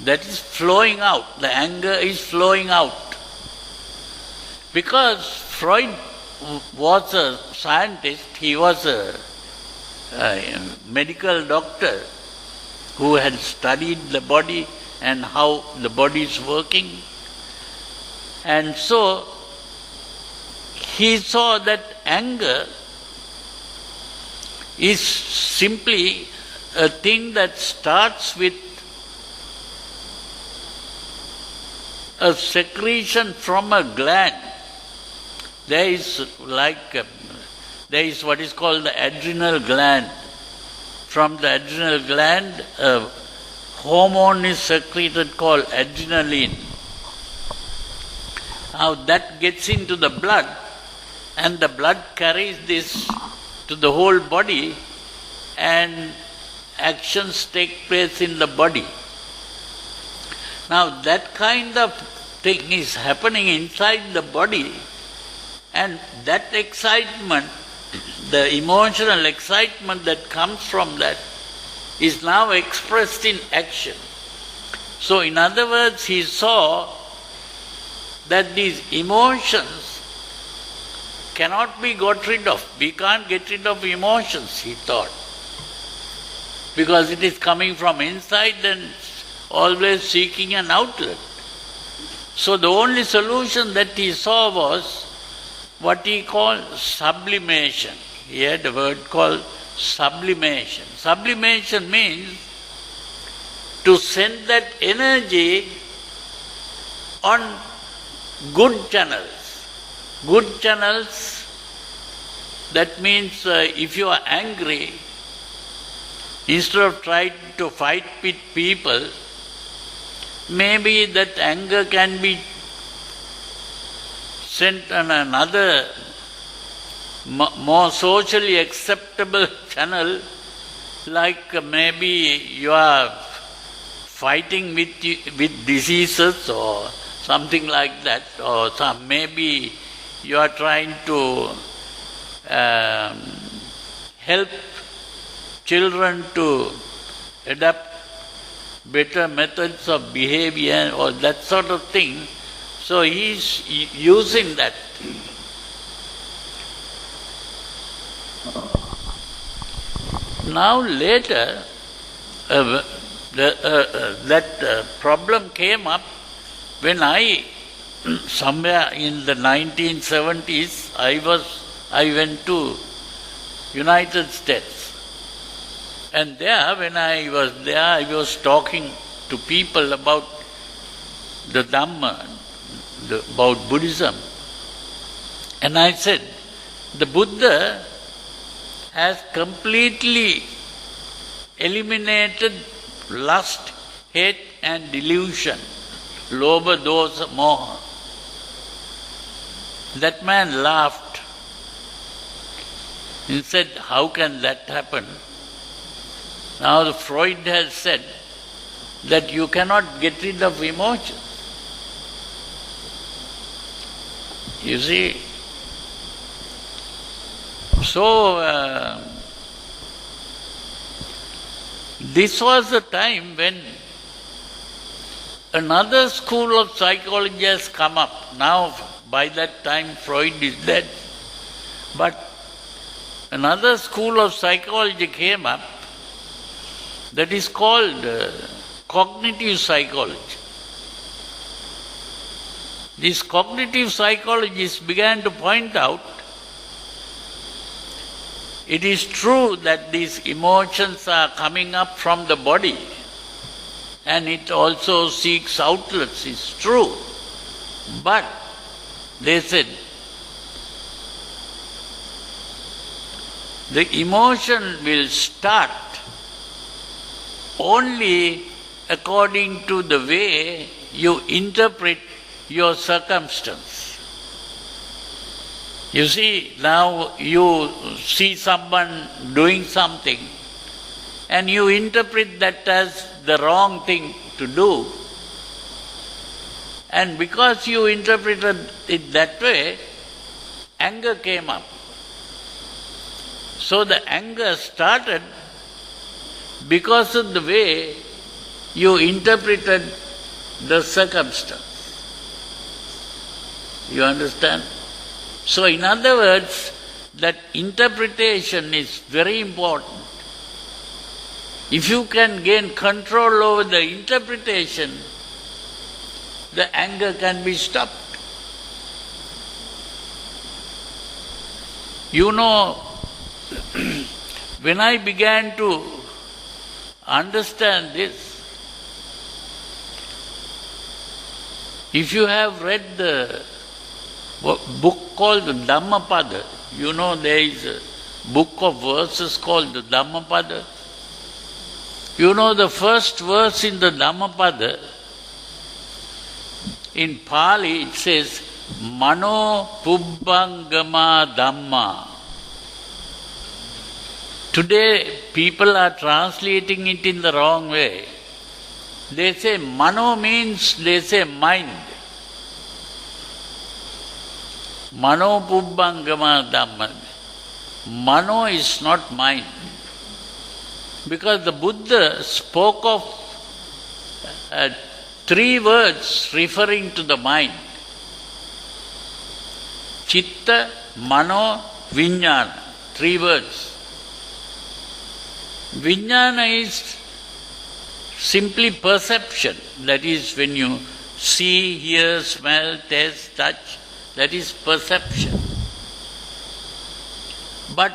That is flowing out. The anger is flowing out. Because Freud was a scientist, he was a medical doctor who had studied the body and how the body is working. And so he saw that anger is simply a thing that starts with a secretion from a gland. There is what is called the adrenal gland. From the adrenal gland, a hormone is secreted called adrenaline. Now that gets into the blood, and the blood carries this to the whole body, and actions take place in the body. Now that kind of thing is happening inside the body, and that excitement, the emotional excitement that comes from that, is now expressed in action. So in other words, he saw that these emotions cannot be got rid of. We can't get rid of emotions, he thought, because it is coming from inside and always seeking an outlet. So the only solution that he saw was what he called sublimation. He had a word called sublimation. Sublimation means to send that energy on good channels. Good channels, that means if you are angry, instead of trying to fight with people, maybe that anger can be sent on another more socially acceptable channel, like maybe you are fighting with diseases or something like that, or maybe you are trying to help children to adapt better methods of behavior or that sort of thing. So he is using that. Now later, that problem came up when somewhere in the 1970s, I went to United States. And there, when I was there, I was talking to people about the Dhamma, about Buddhism. And I said, the Buddha has completely eliminated lust, hate and delusion, lobha, dosa, moha. That man laughed. He said, how can that happen? Now Freud has said that you cannot get rid of emotions. You see? So, this was the time when another school of psychology has come up. Now, by that time, Freud is dead. But another school of psychology came up that is called cognitive psychology. These cognitive psychologists began to point out it is true that these emotions are coming up from the body, and it also seeks outlets, it's true. But they said, the emotion will start only according to the way you interpret your circumstance. You see, now you see someone doing something and you interpret that as the wrong thing to do. And because you interpreted it that way, anger came up. So the anger started because of the way you interpreted the circumstance. You understand? So in other words, that interpretation is very important. If you can gain control over the interpretation, the anger can be stopped. You know, when I began to understand this, if you have read the book called the Dhamma, you know there is a book of verses called the Dhamma. You know the first verse in the Dhamma, in Pali it says, Mano Pubbangama Dhamma. Today people are translating it in the wrong way. They say Mano means, they say mind. Mano Pubbangama Dhamma. Mano is not mind. Because the Buddha spoke of 3 words referring to the mind. Chitta, Mano, Vijnana. 3 words. Vijnana is simply perception. That is when you see, hear, smell, taste, touch. That is perception. But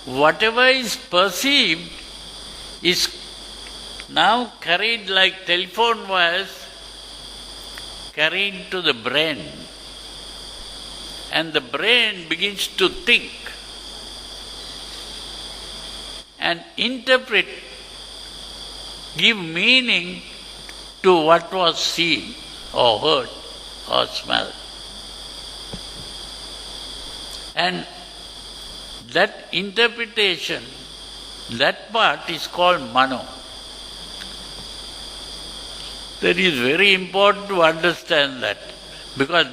whatever is perceived is now carried like telephone wires, carried to the brain. And the brain begins to think and interpret, give meaning to what was seen or heard or smelled. And that interpretation, that part is called Mano. That is very important to understand that. Because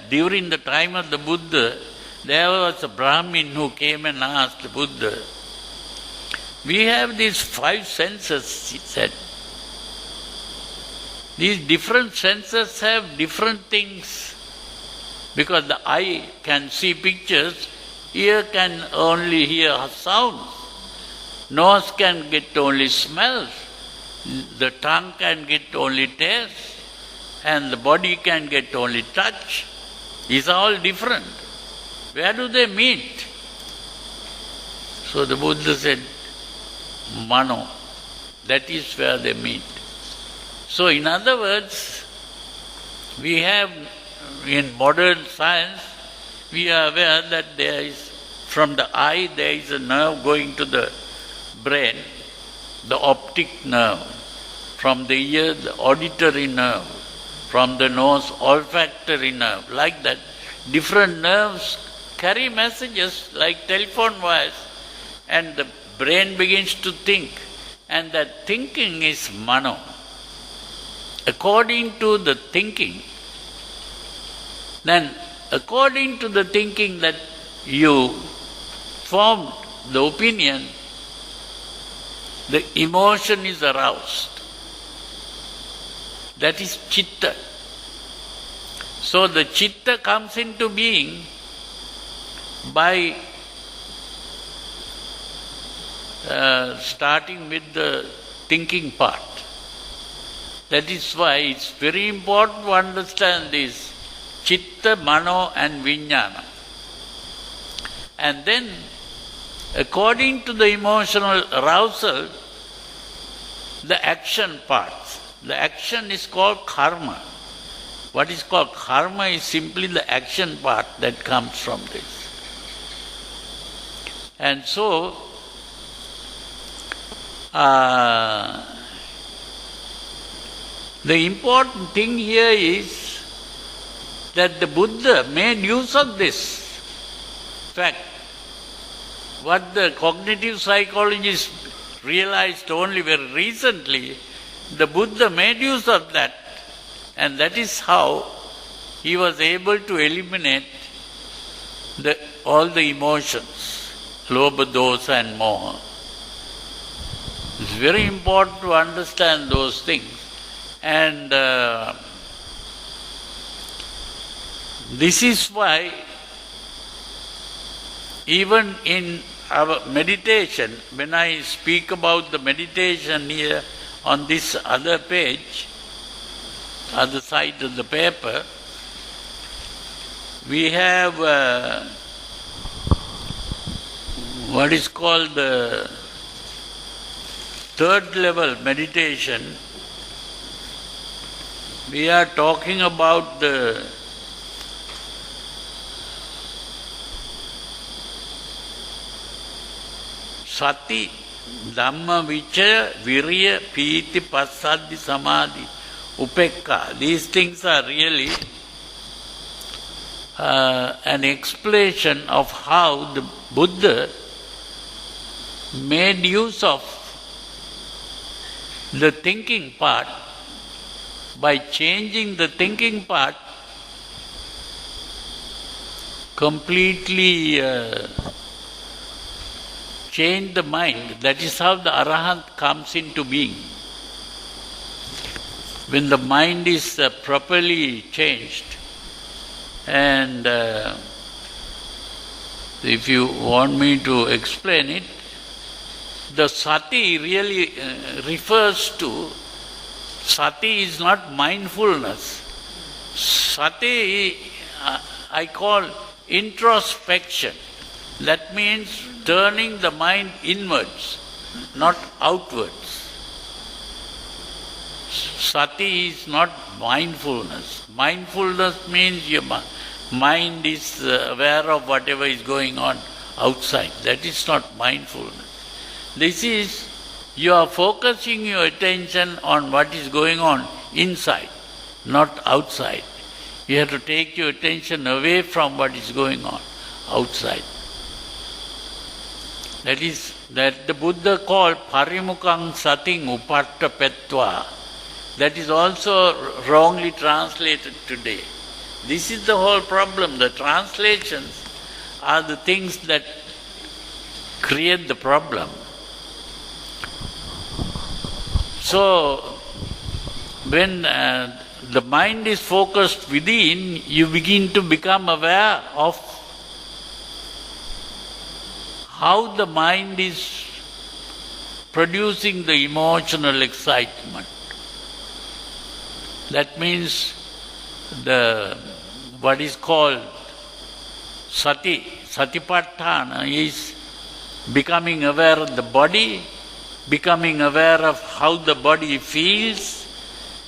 during the time of the Buddha, there was a Brahmin who came and asked the Buddha, we have these 5 senses, he said. These different senses have different things. Because the eye can see pictures, ear can only hear sounds, nose can get only smells, the tongue can get only taste, and the body can get only touch. These are all different. Where do they meet? So the Buddha said, Mano, that is where they meet. So in other words, we have in modern science, we are aware that there is, from the eye, there is a nerve going to the brain, the optic nerve. From the ear, the auditory nerve. From the nose, olfactory nerve. Like that, different nerves carry messages like telephone wires, and the brain begins to think. And that thinking is Mano. According to the thinking, then according to the thinking that you formed the opinion, the emotion is aroused. That is Chitta. So the Chitta comes into being by starting with the thinking part. That is why it's very important to understand this Chitta, Mano and Vijnana. And then, according to the emotional arousal, the action parts. The action is called karma. What is called karma is simply the action part that comes from this. And so, the important thing here is that the Buddha made use of this fact. What the cognitive psychologists realized only very recently, the Buddha made use of that. And that is how he was able to eliminate all the emotions, lobha, dosa and moha. It's very important to understand those things. And this is why even in our meditation, when I speak about the meditation here on this other page, other side of the paper, we have what is called the third level meditation. We are talking about the Sati, Dhamma, Vichaya, Virya, Piti, Passadhi, Samadhi, Upekka. These things are really an explanation of how the Buddha made use of the thinking part. By changing the thinking part, completely change the mind. That is how the Arahant comes into being. When the mind is properly changed. And if you want me to explain it, the Sati really refers to, Sati is not mindfulness. Sati I call introspection. That means turning the mind inwards, not outwards. Sati is not mindfulness. Mindfulness means your mind is aware of whatever is going on outside. That is not mindfulness. This is, you are focusing your attention on what is going on inside, not outside. You have to take your attention away from what is going on outside. That is, that the Buddha called parimukhaṃ sating upatta petva. That is also wrongly translated today. This is the whole problem. The translations are the things that create the problem. So, when the mind is focused within, you begin to become aware of how the mind is producing the emotional excitement. That means what is called satipatthana is becoming aware of the body, becoming aware of how the body feels,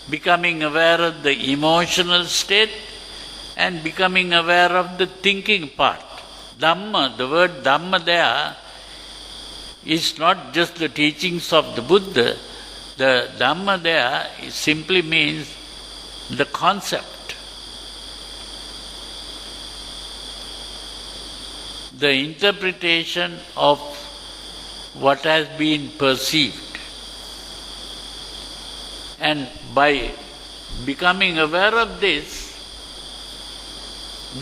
becoming aware of the emotional state, and becoming aware of the thinking part. Dhamma, the word Dhamma there is not just the teachings of the Buddha. The Dhamma there simply means the concept, the interpretation of what has been perceived. And by becoming aware of this,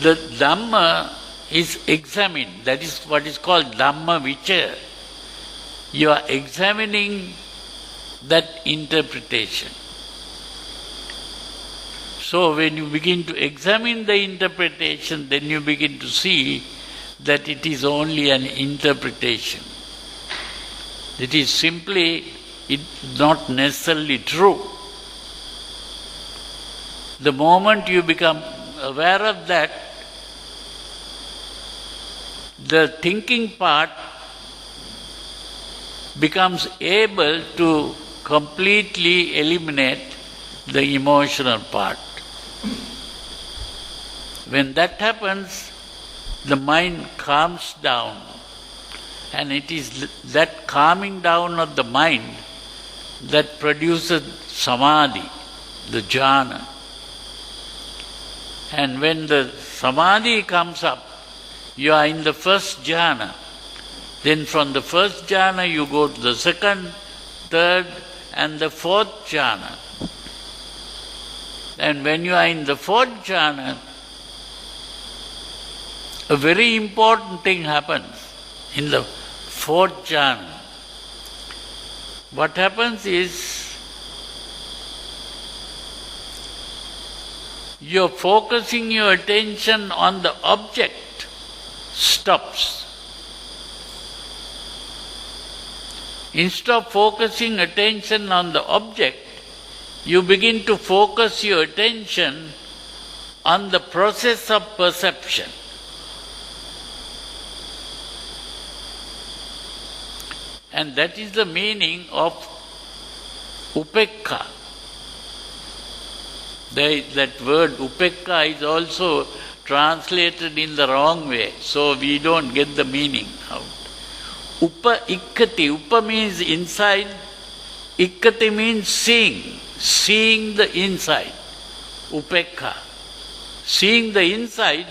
the Dhamma is examined. That is what is called Dhamma Vichaya. You are examining that interpretation. So when you begin to examine the interpretation, then you begin to see that it is only an interpretation. It is simply not necessarily true. The moment you become aware of that, the thinking part becomes able to completely eliminate the emotional part. When that happens, the mind calms down, and it is that calming down of the mind that produces samadhi, the jhana. And when the samadhi comes up, you are in the first jhana. Then from the first jhana you go to the second, third and the fourth jhana. And when you are in the fourth jhana, a very important thing happens in the fourth jhana. What happens is, you're focusing your attention on the object stops. Instead of focusing attention on the object, you begin to focus your attention on the process of perception. And that is the meaning of upekka. That word upekka is also translated in the wrong way, so we don't get the meaning out. Upa ikkati. Upa means inside. Ikkati means seeing. Seeing the inside. Upekka. Seeing the inside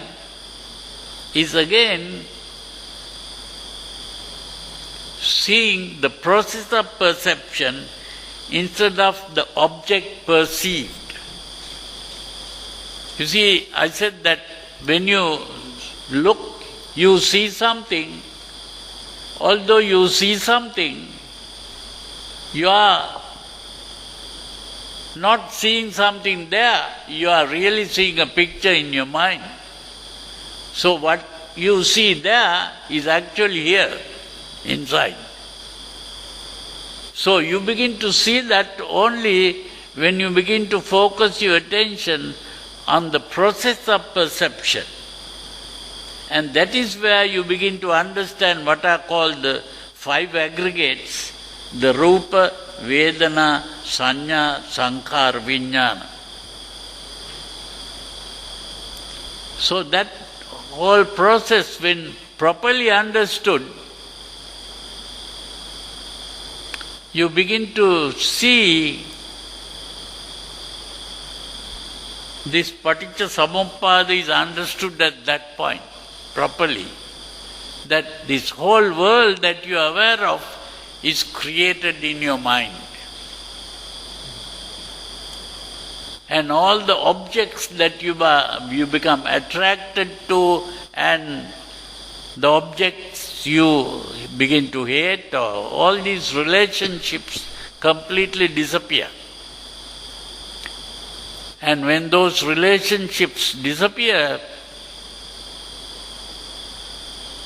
is again seeing the process of perception instead of the object perceived. You see, I said that when you look, you see something. Although you see something, you are not seeing something there, you are really seeing a picture in your mind. So what you see there is actually here, inside. So you begin to see that only when you begin to focus your attention on the process of perception. And that is where you begin to understand what are called the five aggregates, the Rupa, Vedana, Sanya, Sankhar, Vijnana. So that whole process, when properly understood, you begin to see this paticca samuppada is understood at that point properly, that this whole world that you are aware of is created in your mind. And all the objects that you become attracted to, and the objects you begin to hate, or all these relationships completely disappear. And when those relationships disappear,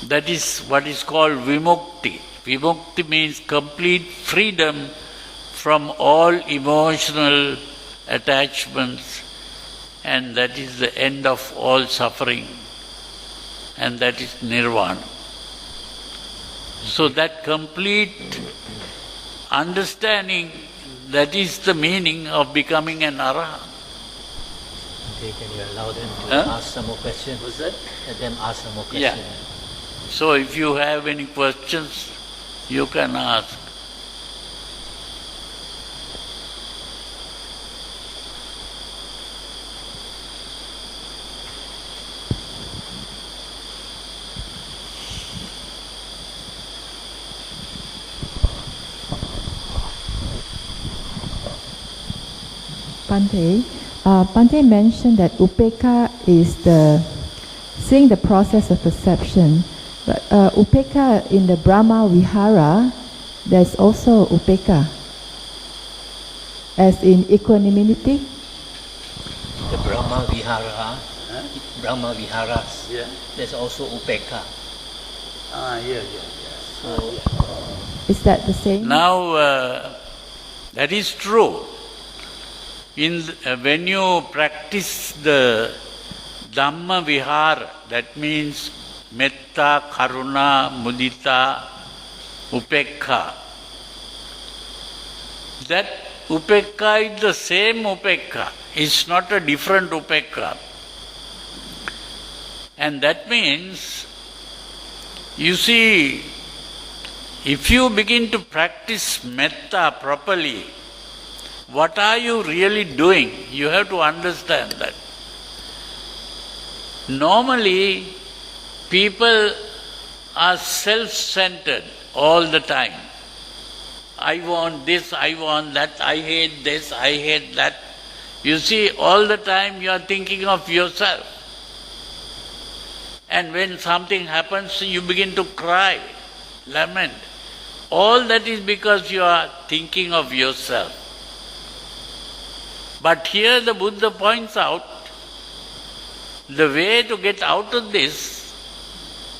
that is what is called vimukti. Vimukti means complete freedom from all emotional attachments, and that is the end of all suffering, and that is nirvana. So that complete understanding, that is the meaning of becoming an arahant. Okay, can you allow them to ask some more questions? What's that? Let them ask some more questions. Yeah. So if you have any questions, you can ask. Bhante mentioned that upekka is seeing the process of perception. But upekka in the Brahma Vihara, there's also upekka, as in equanimity. The Brahma Vihara, Brahma Viharas, Yeah. there's also upekka. Yeah. So, Is that the same? Now, that is true. When you practice the Dhamma Vihara, that means metta, karuna, mudita, upekka, that upekka is the same upekka. It's not a different upekka. And that means, you see, if you begin to practice metta properly, what are you really doing? You have to understand that. Normally, people are self-centered all the time. I want this, I want that, I hate this, I hate that. You see, all the time you are thinking of yourself. And when something happens, you begin to cry, lament. All that is because you are thinking of yourself. But here the Buddha points out, the way to get out of this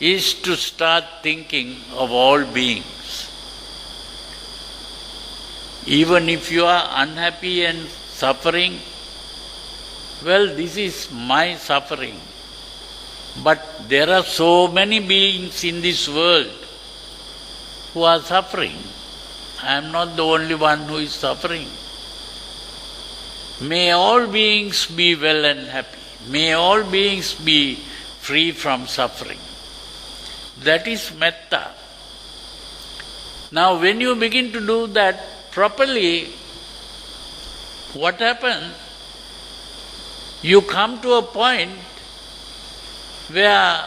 is to start thinking of all beings. Even if you are unhappy and suffering, well, this is my suffering. But there are so many beings in this world who are suffering. I am not the only one who is suffering. May all beings be well and happy. May all beings be free from suffering. That is metta. Now when you begin to do that properly, what happens? You come to a point where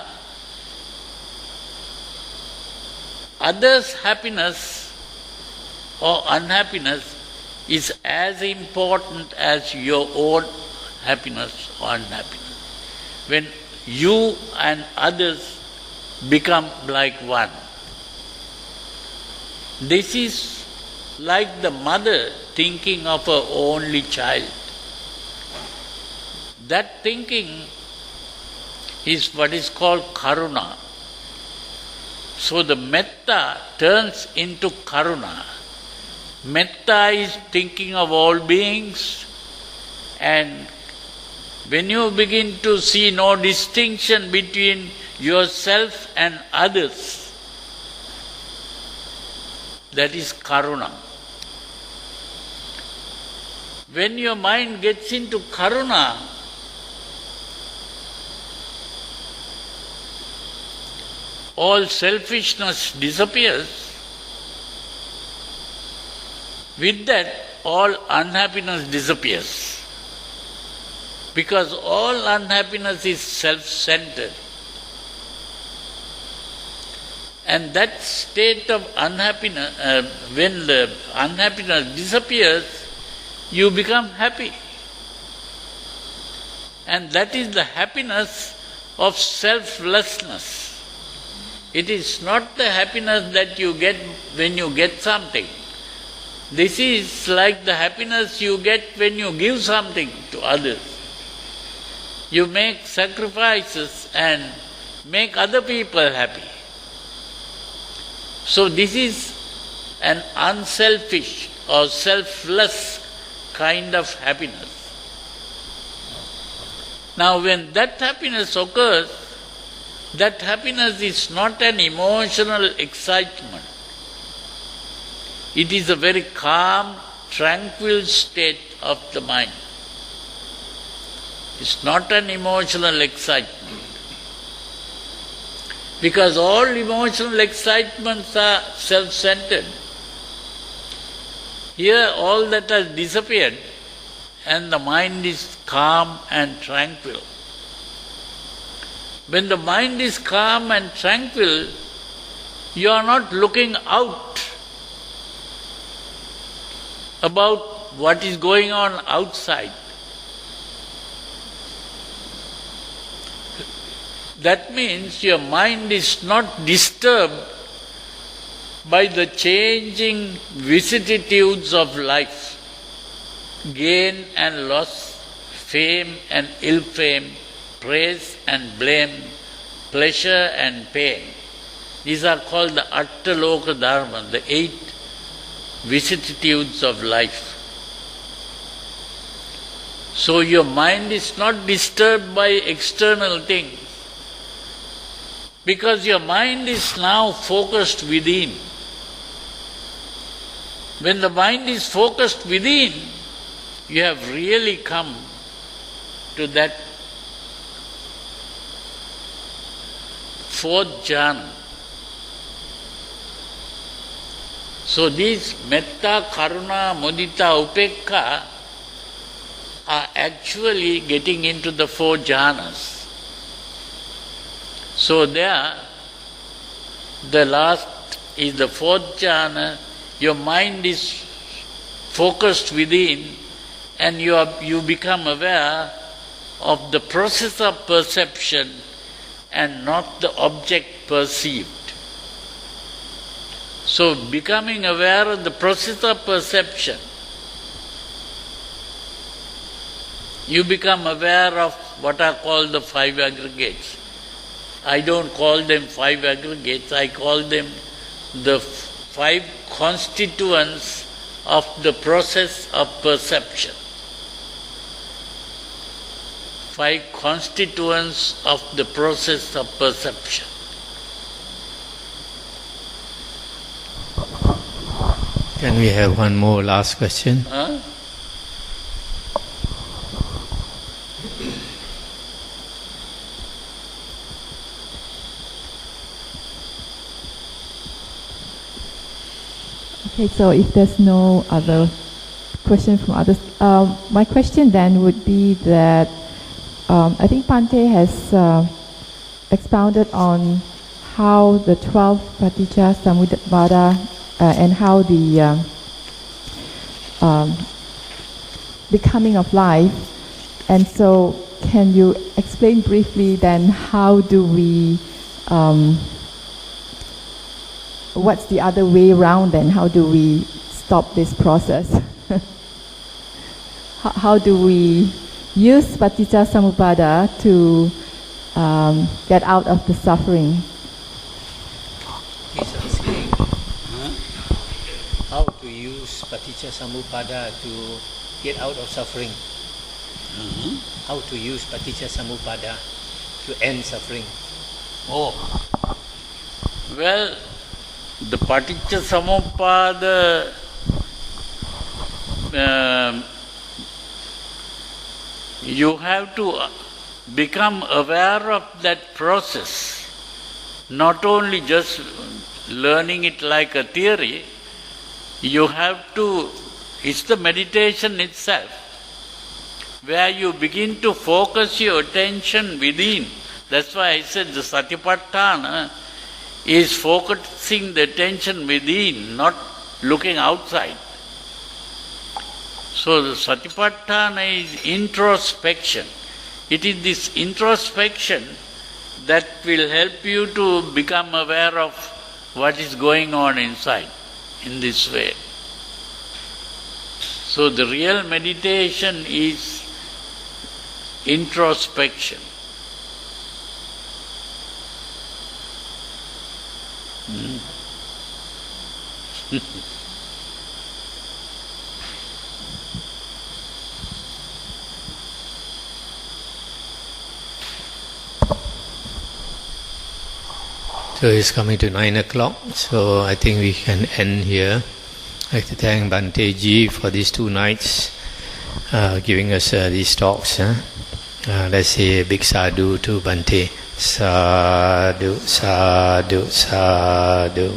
others' happiness or unhappiness is as important as your own happiness or unhappiness. When you and others become like one. This is like the mother thinking of her only child. That thinking is what is called karuna. So the metta turns into karuna. Metta is thinking of all beings, and when you begin to see no distinction between yourself and others, that is karuna. When your mind gets into karuna, all selfishness disappears. With that, all unhappiness disappears. Because all unhappiness is self-centered. And that state of unhappiness, when the unhappiness disappears, you become happy. And that is the happiness of selflessness. It is not the happiness that you get when you get something. This is like the happiness you get when you give something to others. You make sacrifices and make other people happy. So this is an unselfish or selfless kind of happiness. Now when that happiness occurs, that happiness is not an emotional excitement. It is a very calm, tranquil state of the mind. It's not an emotional excitement. Because all emotional excitements are self-centered. Here all that has disappeared and the mind is calm and tranquil. When the mind is calm and tranquil, you are not looking out about what is going on outside. That means your mind is not disturbed by the changing vicissitudes of life, gain and loss, fame and ill fame, praise and blame, pleasure and pain. These are called the Attaloka Dharma, the 8 vicissitudes of life. So your mind is not disturbed by external things, because your mind is now focused within. When the mind is focused within, you have really come to that fourth jhana. So these metta, karuna, mudita, upekka are actually getting into the four jhanas. So there, the last is the fourth jhana. Your mind is focused within, and you become aware of the process of perception and not the object perceived. So becoming aware of the process of perception, you become aware of what are called the five aggregates. I don't call them five aggregates, I call them the five constituents of the process of perception. Five constituents of the process of perception. Can we have one more last question? Huh? Okay, so if there's no other question from others, my question then would be that I think Pante has expounded on how the 12 paticca samuppada and how the becoming of life. And so can you explain briefly then how do we what's the other way around then? How do we stop this process? How do we use paticca samuppada to get out of the suffering? He's asking how to use paticca samuppada to get out of suffering. How to use paticca samuppada to end suffering. Oh, well, the paticca samuppada you have to become aware of that process, not only just learning it like a theory. You have to, it's the meditation itself, where you begin to focus your attention within. That's why I said the satipatthana is focusing the attention within, not looking outside. So the satipatthana is introspection. It is this introspection that will help you to become aware of what is going on inside in this way. So the real meditation is introspection. So it's coming to 9 o'clock, so I think we can end here. I'd like to thank Bhante Ji for these 2 nights, giving us these talks. Let's say a big sadhu to Bhante. Sadhu, sadhu, sadhu.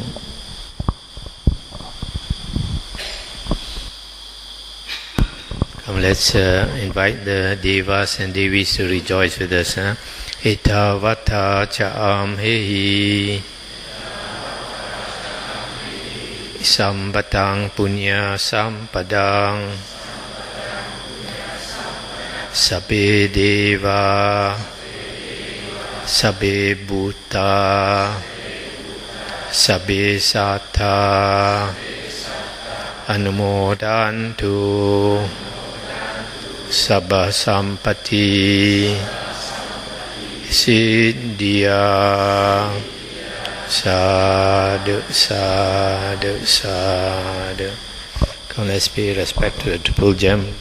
Come, let's invite the devas and devis to rejoice with us. Etavata cha'am hehi sambatang punya sampadang sabbe deva sabbe bhuta sabbe sattva anumodantu sabba sampati Siddhya. Sadhu, sadhu, sadhu. Come, let's pay respect to the Triple Gem.